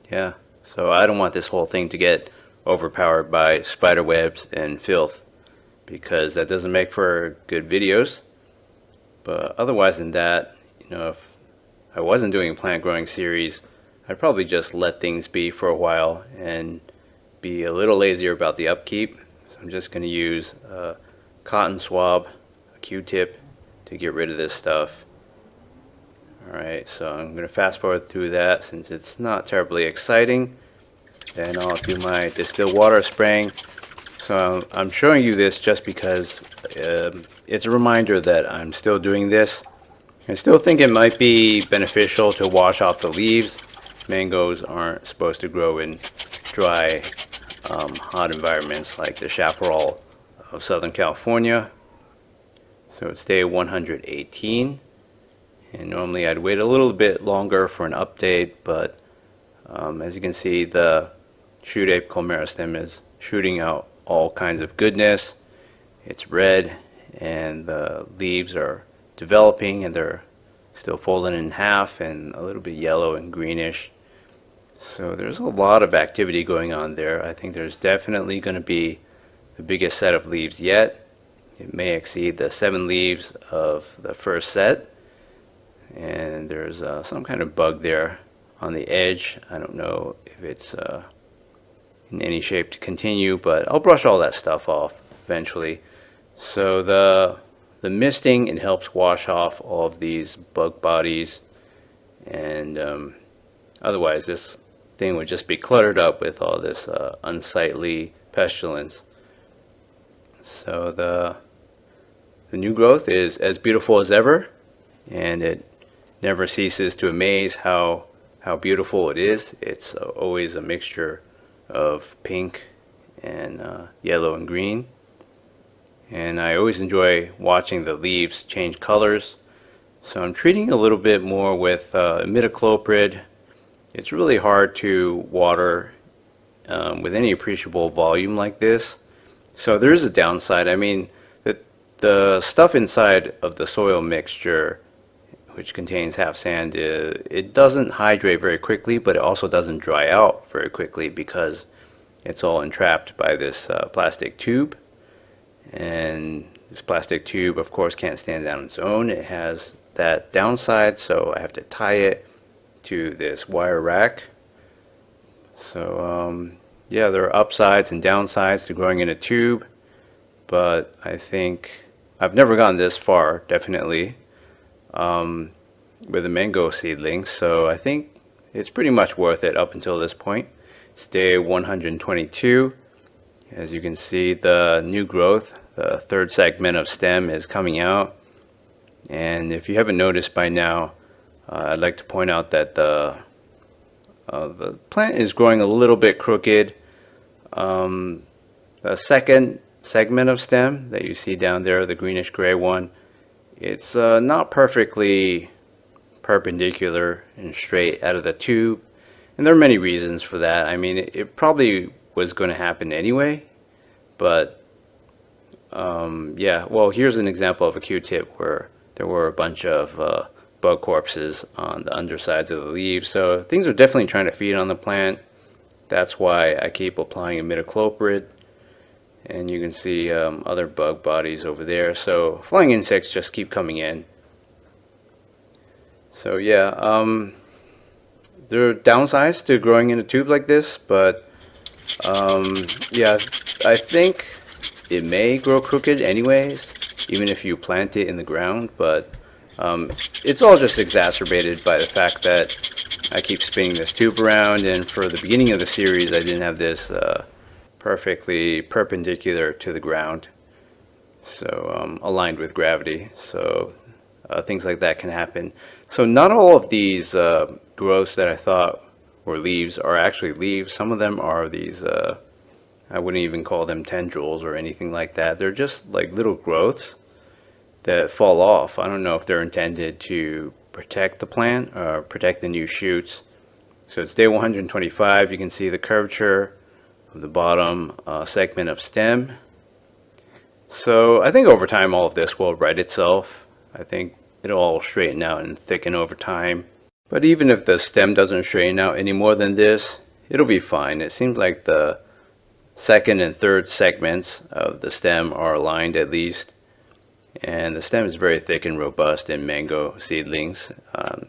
yeah, so I don't want this whole thing to get overpowered by spider webs and filth, because that doesn't make for good videos. But otherwise than that, you know, if I wasn't doing a plant growing series, I'd probably just let things be for a while and be a little lazier about the upkeep. So I'm just going to use a cotton swab, a Q-tip, to get rid of this stuff. Alright, so I'm going to fast forward through that since it's not terribly exciting. Then I'll do my distilled water spraying. So I'm showing you this just because it's a reminder that I'm still doing this. I still think it might be beneficial to wash off the leaves. Mangoes aren't supposed to grow in dry, hot environments like the chaparral of Southern California. So it's day 118. And normally I'd wait a little bit longer for an update, but as you can see, the shoot apical meristem is shooting out all kinds of goodness. It's red, and the leaves are developing, and they're still folded in half and a little bit yellow and greenish. So there's a lot of activity going on there. I think there's definitely going to be the biggest set of leaves yet. It may exceed the 7 leaves of the first set. And there's some kind of bug there on the edge. I don't know if it's in any shape to continue, but I'll brush all that stuff off eventually. So the misting, it helps wash off all of these bug bodies, and otherwise this thing would just be cluttered up with all this unsightly pestilence. So the new growth is as beautiful as ever, and it never ceases to amaze how beautiful it is. It's always a mixture of pink and yellow and green. And I always enjoy watching the leaves change colors. So I'm treating a little bit more with imidacloprid. It's really hard to water with any appreciable volume like this. So there is a downside. I mean, the stuff inside of the soil mixture, which contains half sand, it doesn't hydrate very quickly, but it also doesn't dry out very quickly because it's all entrapped by this plastic tube. And this plastic tube, of course, can't stand on its own. It has that downside, so I have to tie it to this wire rack. So yeah, there are upsides and downsides to growing in a tube, but I think I've never gone this far, definitely, with a mango seedling, so I think it's pretty much worth it up until this point. It's day 122. As you can see, the new growth, the third segment of stem, is coming out. And if you haven't noticed by now, I'd like to point out that the plant is growing a little bit crooked. The second segment of stem that you see down there, the greenish gray one, it's not perfectly perpendicular and straight out of the tube. And there are many reasons for that. I mean, it probably was going to happen anyway, but yeah, well, here's an example of a Q-tip where there were a bunch of bug corpses on the undersides of the leaves. So things are definitely trying to feed on the plant. That's why I keep applying imidacloprid. And you can see other bug bodies over there. So flying insects just keep coming in. So yeah, there are downsides to growing in a tube like this, but yeah, I think it may grow crooked anyways, even if you plant it in the ground, but it's all just exacerbated by the fact that I keep spinning this tube around, and for the beginning of the series I didn't have this perfectly perpendicular to the ground, so aligned with gravity, so things like that can happen. So not all of these growths that I thought were leaves are actually leaves. Some of them are these, I wouldn't even call them tendrils or anything like that. They're just like little growths that fall off. I don't know if they're intended to protect the plant or protect the new shoots. So it's day 125. You can see the curvature of the bottom segment of stem. So I think over time all of this will right itself. I think it'll all straighten out and thicken over time. But even if the stem doesn't straighten out any more than this, it'll be fine. It seems like the second and third segments of the stem are aligned at least. And the stem is very thick and robust in mango seedlings.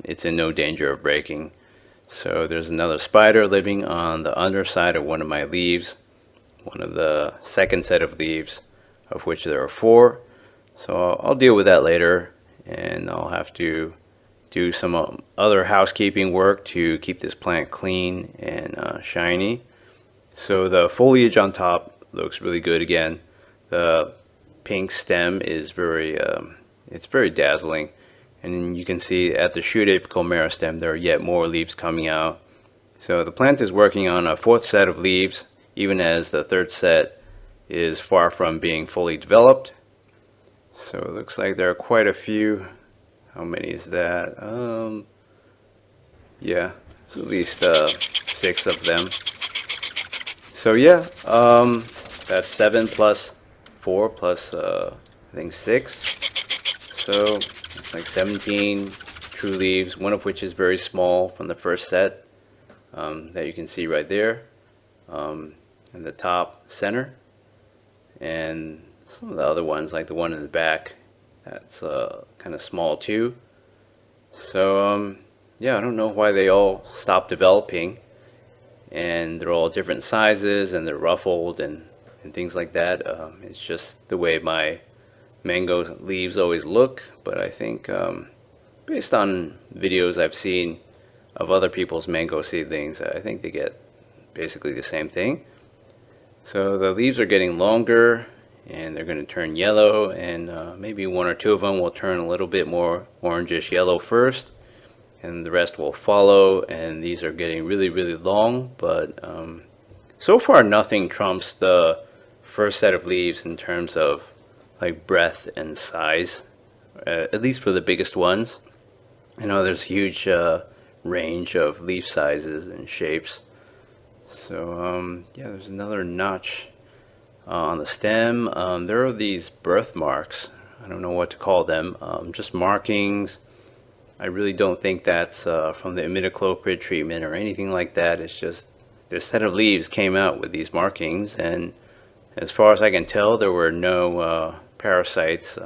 It's in no danger of breaking. So there's another spider living on the underside of one of my leaves, one of the second set of leaves, of which there are 4. So I'll deal with that later, and I'll have to do some other housekeeping work to keep this plant clean and shiny. So the foliage on top looks really good again. The pink stem is it's very dazzling, and you can see at the shoot apical meristem there are yet more leaves coming out. So the plant is working on a 4th set of leaves, even as the 3rd set is far from being fully developed. So it looks like there are quite a few. How many is that? Yeah, at least 6 of them. So yeah, that's 7 plus 4 plus I think 6. So it's like 17 true leaves, one of which is very small from the first set that you can see right there in the top center. And some of the other ones, like the one in the back, that's kind of small too. So yeah, I don't know why they all stopped developing, and they're all different sizes and they're ruffled and things like that. It's just the way my mango leaves always look, but I think based on videos I've seen of other people's mango seedlings, I think they get basically the same thing. So the leaves are getting longer and they're going to turn yellow, and maybe 1 or 2 of them will turn a little bit more orangish yellow first, and the rest will follow. And these are getting really long, but So far, nothing trumps the first set of leaves in terms of like breadth and size, at least for the biggest ones. I know there's a huge range of leaf sizes and shapes. So yeah, there's another notch on the stem. There are these birthmarks. I don't know what to call them. Just markings. I really don't think that's from the imidacloprid treatment or anything like that. It's just this set of leaves came out with these markings, and as far as I can tell, there were no parasites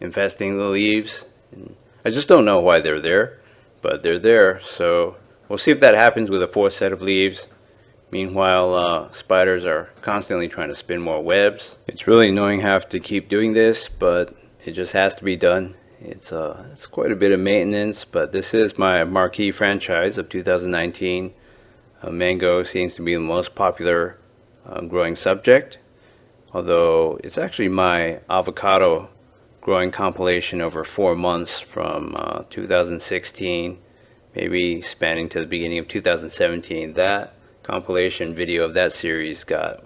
infesting the leaves. And I just don't know why they're there, but they're there. So we'll see if that happens with a fourth set of leaves. Meanwhile, spiders are constantly trying to spin more webs. It's really annoying have to keep doing this, but it just has to be done. It's quite a bit of maintenance, but this is my marquee franchise of 2019. Mango seems to be the most popular growing subject, although it's actually my avocado growing compilation over 4 months from 2016, maybe spanning to the beginning of 2017. That compilation video of that series got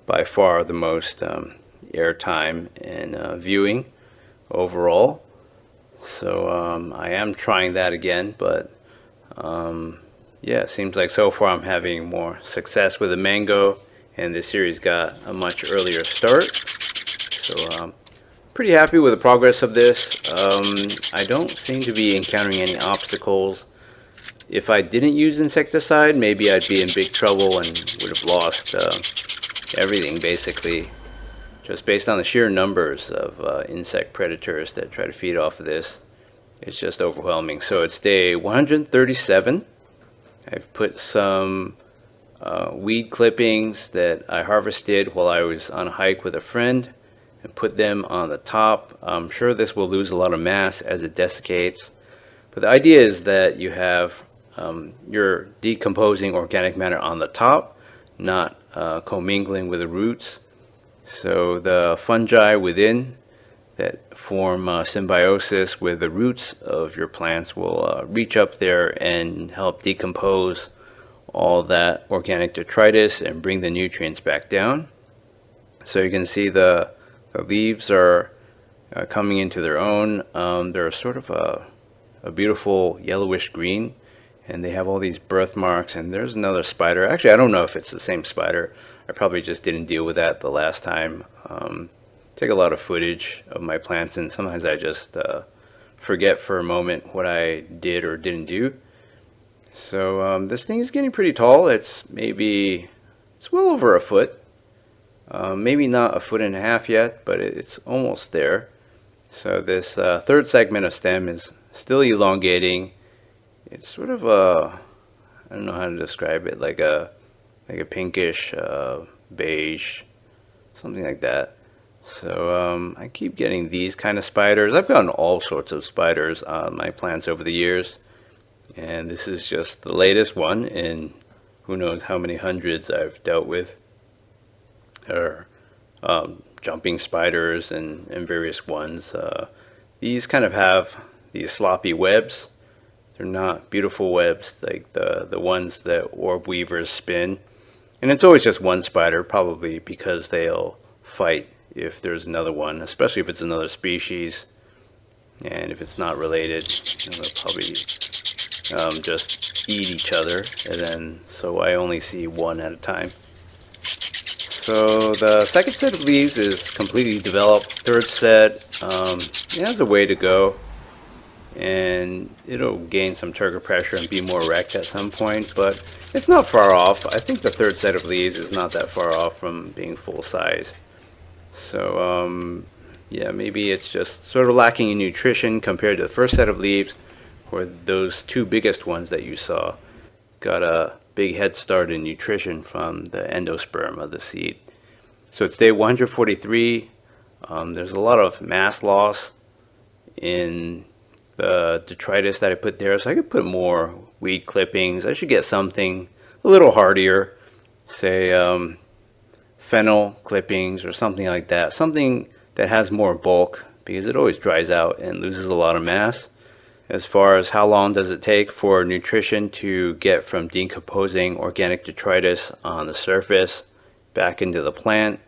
by far the most airtime and viewing overall. So I am trying that again, but yeah, it seems like so far I'm having more success with the mango, and this series got a much earlier start. So I'm pretty happy with the progress of this. I don't seem to be encountering any obstacles. If I didn't use insecticide, maybe I'd be in big trouble and would have lost everything basically, just based on the sheer numbers of insect predators that try to feed off of this. It's just overwhelming. So it's day 137. I've put some weed clippings that I harvested while I was on a hike with a friend and put them on the top. I'm sure this will lose a lot of mass as it desiccates, but the idea is that you have your decomposing organic matter on the top, not commingling with the roots. So the fungi within that form symbiosis with the roots of your plants will reach up there and help decompose all that organic detritus and bring the nutrients back down. So you can see the leaves are coming into their own. They're sort of a beautiful yellowish green, and they have all these birthmarks. And there's another spider. Actually, I don't know if it's the same spider. I probably just didn't deal with that the last time. Take a lot of footage of my plants, and sometimes I just forget for a moment what I did or didn't do. So this thing is getting pretty tall. It's well over a foot. Maybe not a foot and a half yet, but it's almost there. So this third segment of stem is still elongating. It's sort of I don't know how to describe it, like a pinkish beige, something like that. So I keep getting these kind of spiders. I've gotten all sorts of spiders on my plants over the years, and this is just the latest one in who knows how many hundreds I've dealt with. Or jumping spiders and various ones. These kind of have these sloppy webs. They're not beautiful webs like the ones that orb weavers spin. And it's always just one spider, probably because they'll fight if there's another one, especially if it's another species. And if it's not related, they'll probably just eat each other. And then, so I only see one at a time. So the second set of leaves is completely developed. Third set, it has a way to go, and it'll gain some turgor pressure and be more erect at some point, but it's not far off. I think the third set of leaves is not that far off from being full size. So yeah, maybe it's just sort of lacking in nutrition compared to the first set of leaves, where those two biggest ones that you saw got a big head start in nutrition from the endosperm of the seed. So it's day 143. There's a lot of mass loss in the detritus that I put there, so I could put more weed clippings. I should get something a little hardier, say fennel clippings or something like that, something that has more bulk, because it always dries out and loses a lot of mass. As far as how long does it take for nutrition to get from decomposing organic detritus on the surface back into the plant,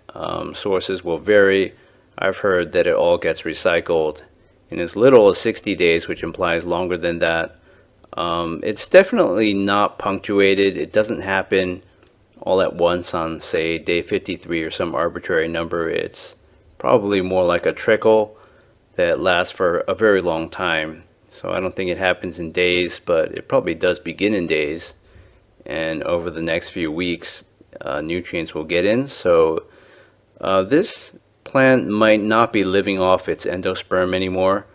sources will vary. I've heard that it all gets recycled in as little as 60 days, which implies longer than that. It's definitely not punctuated. It doesn't happen all at once on, say, day 53 or some arbitrary number. It's probably more like a trickle that lasts for a very long time. So I don't think it happens in days, but it probably does begin in days. And over the next few weeks, nutrients will get in. So this plant might not be living off its endosperm anymore.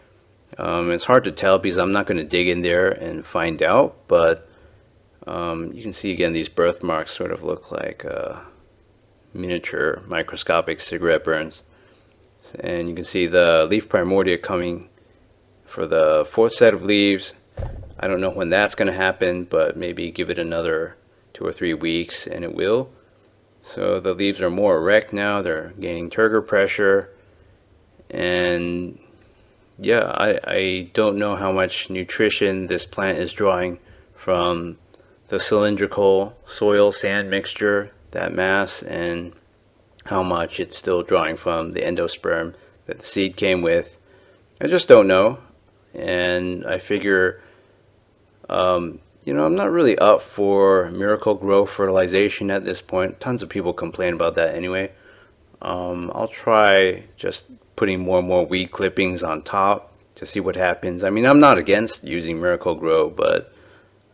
It's hard to tell because I'm not going to dig in there and find out, but you can see again these birthmarks sort of look like miniature microscopic cigarette burns. And you can see the leaf primordia coming for the fourth set of leaves. I don't know when that's going to happen, but maybe give it another 2 or 3 weeks and it will. So the leaves are more erect now, they're gaining turgor pressure, and yeah, I don't know how much nutrition this plant is drawing from the cylindrical soil sand mixture, that mass, and how much it's still drawing from the endosperm that the seed came with. I just don't know, and I figure you know, I'm not really up for miracle grow fertilization at this point. Tons of people complain about that anyway. I'll try just putting more and more weed clippings on top to see what happens. I mean, I'm not against using miracle grow, but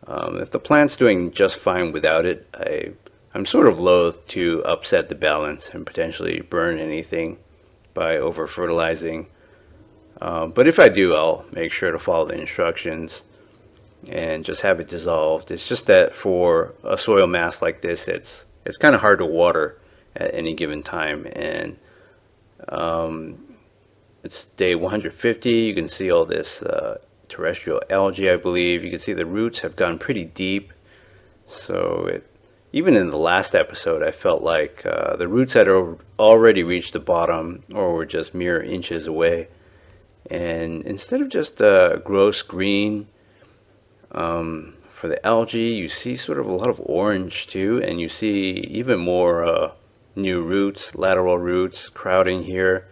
if the plant's doing just fine without it, I'm sort of loath to upset the balance and potentially burn anything by over fertilizing. But if I do, I'll make sure to follow the instructions and just have it dissolved. It's just that for a soil mass like this, it's kind of hard to water at any given time, and it's day 150. You can see all this terrestrial algae, I believe. You can see the roots have gone pretty deep, so even in the last episode I felt like the roots had already reached the bottom or were just mere inches away, and instead of just gross green for the algae, you see sort of a lot of orange too, and you see even more new roots, lateral roots crowding here.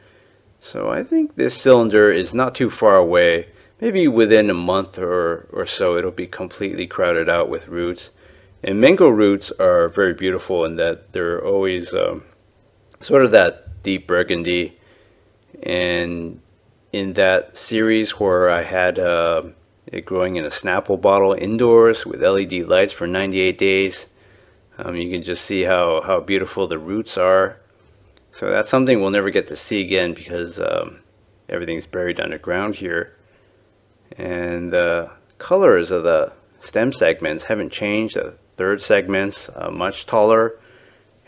So I think this cylinder is not too far away. Maybe within a month or so it'll be completely crowded out with roots. And mango roots are very beautiful in that they're always sort of that deep burgundy. And in that series where I had it growing in a Snapple bottle indoors with LED lights for 98 days. You can just see how beautiful the roots are. So that's something we'll never get to see again because everything's buried underground here. And the colors of the stem segments haven't changed. The third segment's much taller,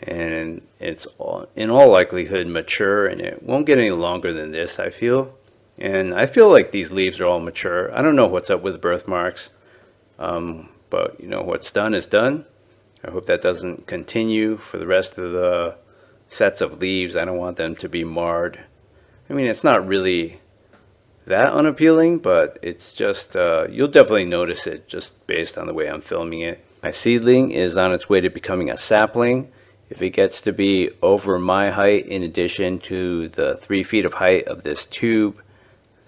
and it's in all likelihood mature, and it won't get any longer than this, I feel. And I feel like these leaves are all mature. I don't know what's up with birthmarks, but you know, what's done is done. I hope that doesn't continue for the rest of the sets of leaves. I don't want them to be marred. I mean, it's not really that unappealing, but it's just, you'll definitely notice it just based on the way I'm filming it. My seedling is on its way to becoming a sapling. If it gets to be over my height, in addition to the 3 feet of height of this tube,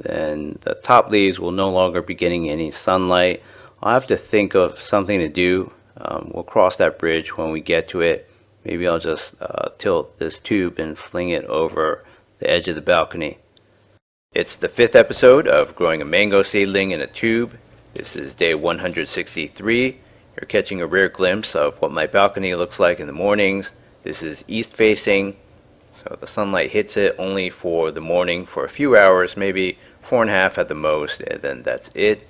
then the top leaves will no longer be getting any sunlight. I'll have to think of something to do. We'll cross that bridge when we get to it. Maybe I'll just tilt this tube and fling it over the edge of the balcony. It's the 5th episode of growing a mango seedling in a tube. This is day 163. You're catching a rare glimpse of what my balcony looks like in the mornings. This is east facing, so the sunlight hits it only for the morning for a few hours, maybe 4.5 at the most, and then that's it.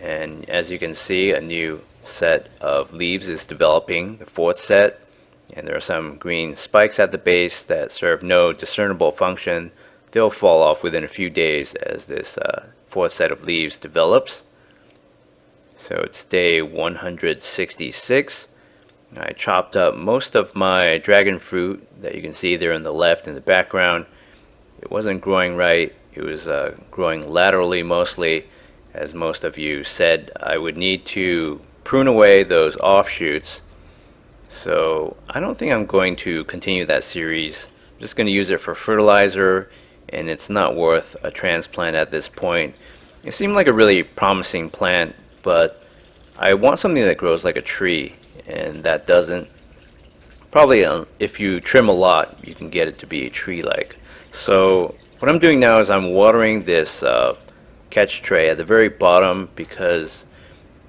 And as you can see, a new set of leaves is developing, the 4th set, and there are some green spikes at the base that serve no discernible function. They'll fall off within a few days as this 4th set of leaves develops. So it's day 166. I chopped up most of my dragon fruit that you can see there on the left in the background. It wasn't growing right. It was growing laterally mostly, as most of you said, I would need to prune away those offshoots. So I don't think I'm going to continue that series. I'm just going to use it for fertilizer, and it's not worth a transplant at this point. It seemed like a really promising plant, but I want something that grows like a tree, and that doesn't. Probably if you trim a lot, you can get it to be tree-like. So what I'm doing now is I'm watering this catch tray at the very bottom, because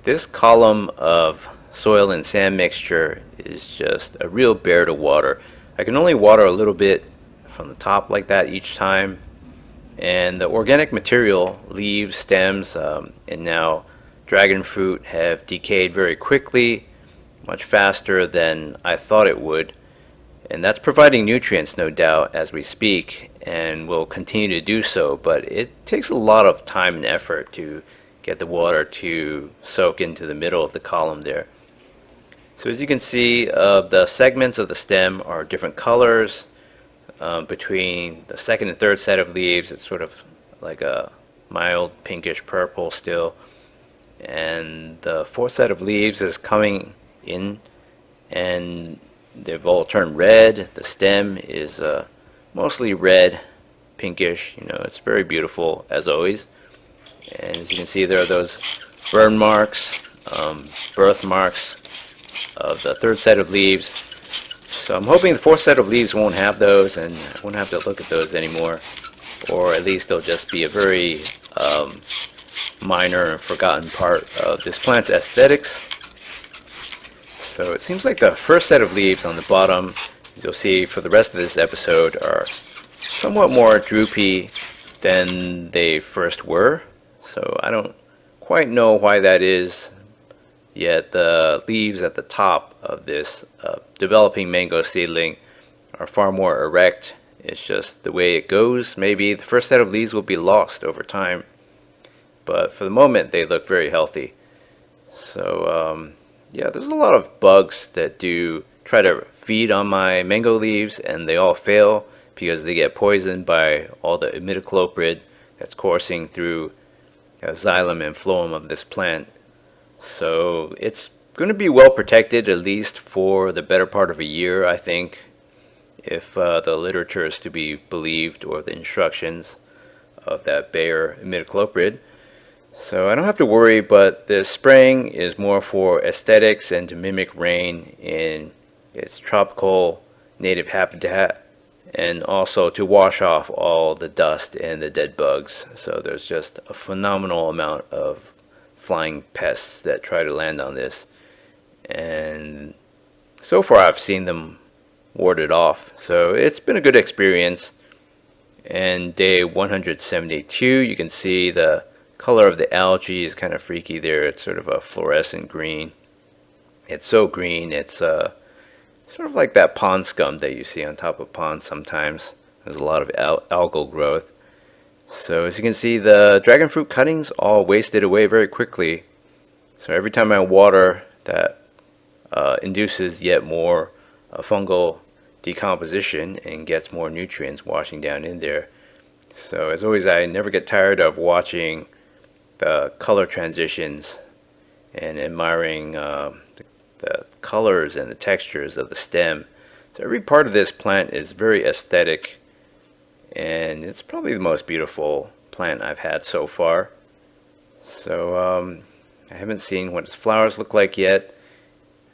this column of soil and sand mixture is just a real bear to water. I can only water a little bit from the top like that each time, and the organic material, leaves, stems, and now dragon fruit have decayed very quickly, much faster than I thought it would, and that's providing nutrients, no doubt, as we speak, and will continue to do so, but it takes a lot of time and effort to get the water to soak into the middle of the column there. So as you can see, the segments of the stem are different colors. Between the second and third set of leaves, it's sort of like a mild pinkish purple still, and the fourth set of leaves is coming in, and they've all turned red. The stem is mostly red, pinkish. It's very beautiful as always. And as you can see, there are those burn marks, birthmarks of the third set of leaves. So I'm hoping the fourth set of leaves won't have those, and I won't have to look at those anymore, or at least they'll just be a very minor and forgotten part of this plant's aesthetics. So it seems like the first set of leaves on the bottom, as you'll see for the rest of this episode, are somewhat more droopy than they first were. So I don't quite know why that is, yet the leaves at the top of this developing mango seedling are far more erect. It's just the way it goes. Maybe the first set of leaves will be lost over time, but for the moment they look very healthy. So yeah, there's a lot of bugs that do try to feed on my mango leaves, and they all fail because they get poisoned by all the imidacloprid that's coursing through the xylem and phloem of this plant. So it's going to be well protected, at least for the better part of a year, I think, if the literature is to be believed, or the instructions of that Bayer imidacloprid. So I don't have to worry, but the spraying is more for aesthetics and to mimic rain in its tropical native habitat, and also to wash off all the dust and the dead bugs. So there's just a phenomenal amount of flying pests that try to land on this, and so far I've seen them warded off. So it's been a good experience. And day 172, you can see the color of the algae is kind of freaky there. It's sort of a fluorescent green. It's so green, it's sort of like that pond scum that you see on top of ponds sometimes. There's a lot of algal growth. So as you can see, the dragon fruit cuttings all wasted away very quickly. So every time I water, that induces yet more fungal decomposition and gets more nutrients washing down in there. So as always, I never get tired of watching the color transitions and admiring the colors and the textures of the stem. So every part of this plant is very aesthetic, and it's probably the most beautiful plant I've had so far. So I haven't seen what its flowers look like yet.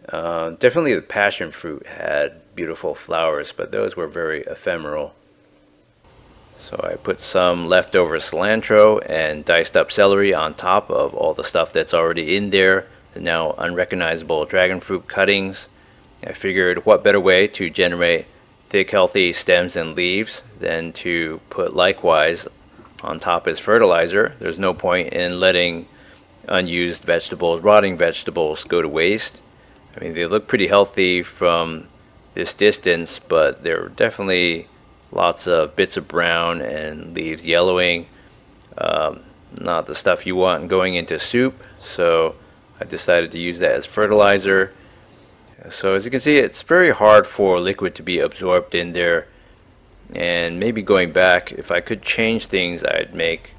Definitely the passion fruit had beautiful flowers, but those were very ephemeral. So I put some leftover cilantro and diced up celery on top of all the stuff that's already in there, the now unrecognizable dragon fruit cuttings. I figured what better way to generate thick, healthy stems and leaves than to put likewise on top as fertilizer. There's no point in letting unused vegetables, rotting vegetables, go to waste. I mean, they look pretty healthy from this distance, but there are definitely lots of bits of brown and leaves yellowing. Not the stuff you want going into soup, so I decided to use that as fertilizer. So as you can see, it's very hard for liquid to be absorbed in there, and maybe going back, if I could change things, I'd make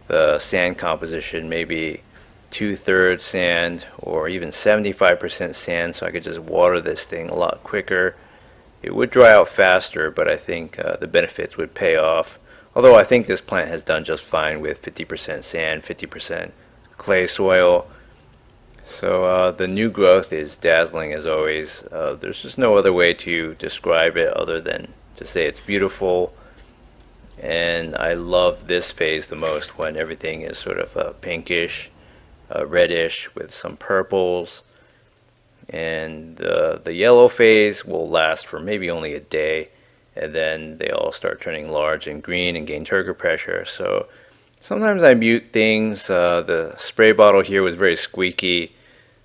the sand composition, maybe 2/3 sand or even 75% sand, so I could just water this thing a lot quicker. It would dry out faster, but I think the benefits would pay off. Although I think this plant has done just fine with 50% sand, 50% clay soil. So the new growth is dazzling as always. There's just no other way to describe it other than to say it's beautiful. And I love this phase the most, when everything is sort of pinkish, reddish with some purples. And the yellow phase will last for maybe only a day, and then they all start turning large and green and gain turgor pressure. So sometimes I mute things. The spray bottle here was very squeaky,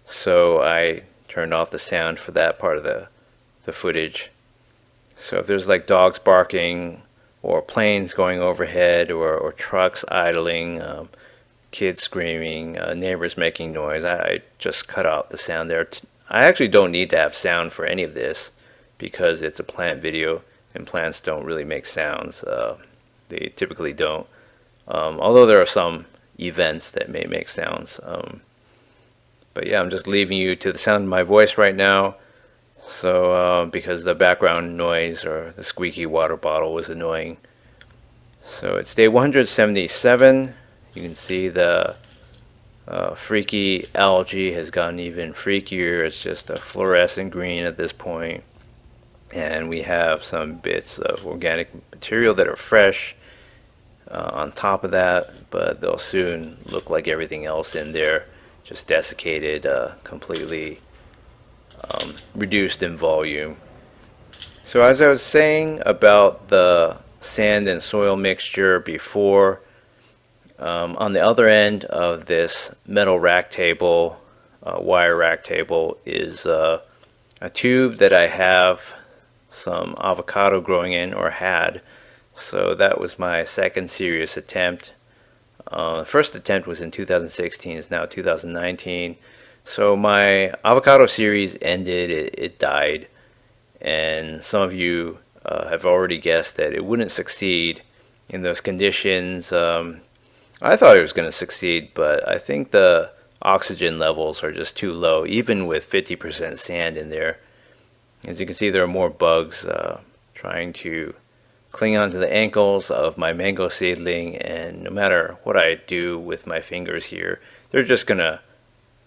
so I turned off the sound for that part of the footage. So if there's like dogs barking or planes going overhead or trucks idling, kids screaming, neighbors making noise, I just cut out the sound there. I actually don't need to have sound for any of this because it's a plant video and plants don't really make sounds. They typically don't. Although there are some events that may make sounds. But yeah, I'm just leaving you to the sound of my voice right now. So because the background noise or the squeaky water bottle was annoying. So it's day 177. You can see the freaky algae has gotten even freakier. It's just a fluorescent green at this point. And we have some bits of organic material that are fresh on top of that, but they'll soon look like everything else in there, just desiccated, completely reduced in volume. So as I was saying about the sand and soil mixture before, on the other end of this metal rack table, wire rack table, is a tube that I have some avocado growing in, or had. So that was my second serious attempt. First attempt was in 2016, it's now 2019. So my avocado series ended, it died, and some of you have already guessed that it wouldn't succeed in those conditions. I thought it was going to succeed, but I think the oxygen levels are just too low, even with 50% sand in there. As you can see, there are more bugs trying to cling onto the ankles of my mango seedling, and no matter what I do with my fingers here, they're just going to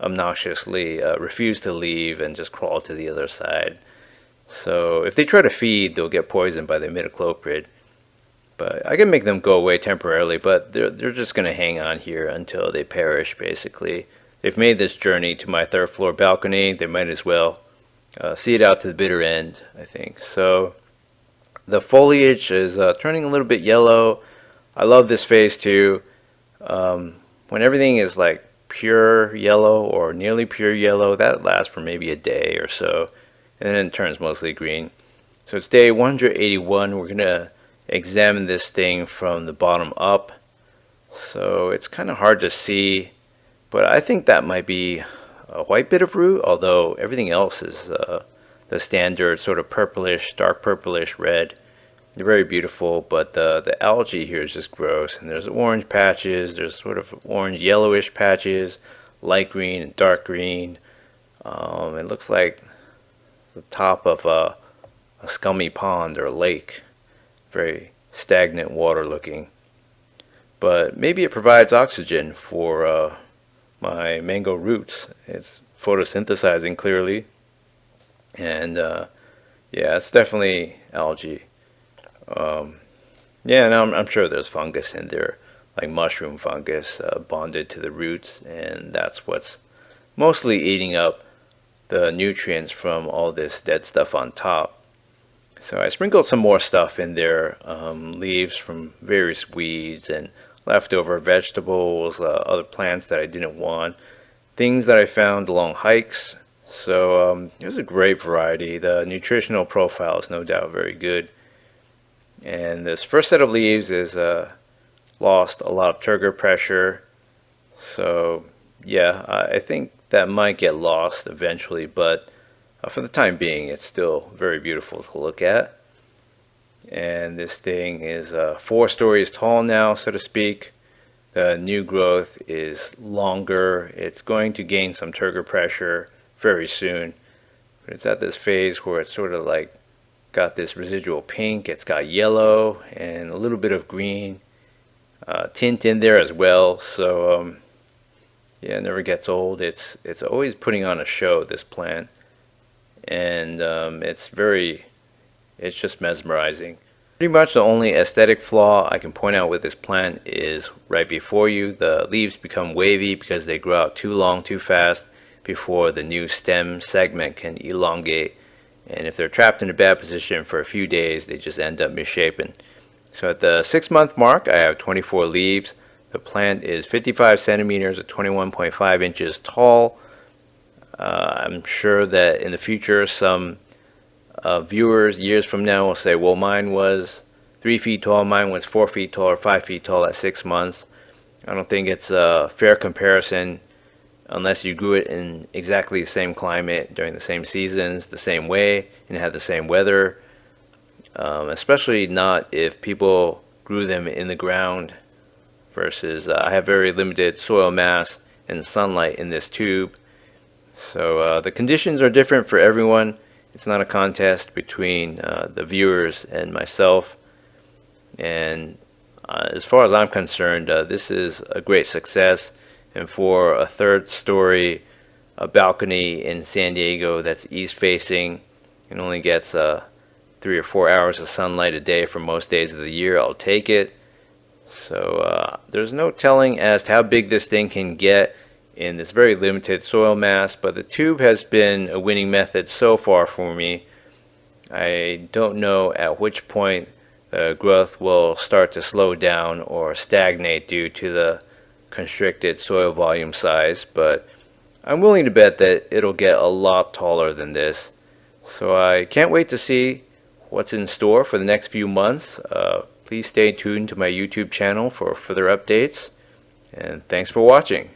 obnoxiously refuse to leave and just crawl to the other side. So if they try to feed, they'll get poisoned by the imidacloprid. But I can make them go away temporarily, but they're just going to hang on here until they perish, basically. They've made this journey to my third floor balcony. They might as well see it out to the bitter end, I think. So the foliage is turning a little bit yellow. I love this phase too. When everything is like pure yellow or nearly pure yellow, that lasts for maybe a day or so, and then it turns mostly green. So it's day 181. We're going to examine this thing from the bottom up. So it's kind of hard to see, but I think that might be a white bit of root, although everything else is the standard sort of purplish, dark purplish red. They're very beautiful, but the algae here is just gross. And there's orange patches, there's sort of orange yellowish patches, light green and dark green. It looks like the top of a scummy pond or lake. Very stagnant water looking. But maybe it provides oxygen for my mango roots. It's photosynthesizing clearly. And yeah, it's definitely algae. Yeah, and I'm sure there's fungus in there, like mushroom fungus bonded to the roots, and that's what's mostly eating up the nutrients from all this dead stuff on top. So I sprinkled some more stuff in there, leaves from various weeds and leftover vegetables, other plants that I didn't want, things that I found along hikes. So it was a great variety. The nutritional profile is no doubt very good. And this first set of leaves is lost a lot of turgor pressure. So yeah, I think that might get lost eventually, but for the time being, it's still very beautiful to look at. And this thing is 4 stories tall now, so to speak. The new growth is longer. It's going to gain some turgor pressure very soon. But it's at this phase where it's sort of like got this residual pink. It's got yellow and a little bit of green tint in there as well. So yeah, it never gets old. It's always putting on a show, this plant, and it's just mesmerizing. Pretty much the only aesthetic flaw I can point out with this plant is right before the leaves become wavy because they grow out too long too fast before the new stem segment can elongate, and if they're trapped in a bad position for a few days, they just end up misshapen. So at the 6-month mark, I have 24 leaves. The plant is 55 centimeters or 21.5 inches tall. I'm sure that in the future some viewers years from now will say, well, mine was 3 feet tall, mine was 4 feet tall or 5 feet tall at 6 months. I don't think it's a fair comparison unless you grew it in exactly the same climate during the same seasons, the same way, and had the same weather. Especially not if people grew them in the ground versus I have very limited soil mass and sunlight in this tube. So the conditions are different for everyone. It's not a contest between the viewers and myself. And as far as I'm concerned, this is a great success. And for a 3rd story, a balcony in San Diego that's east facing and only gets 3 or 4 hours of sunlight a day for most days of the year, I'll take it. So there's no telling as to how big this thing can get in this very limited soil mass, but the tube has been a winning method so far for me. I don't know at which point the growth will start to slow down or stagnate due to the constricted soil volume size, but I'm willing to bet that it'll get a lot taller than this. So I can't wait to see what's in store for the next few months. Please stay tuned to my YouTube channel for further updates, and thanks for watching.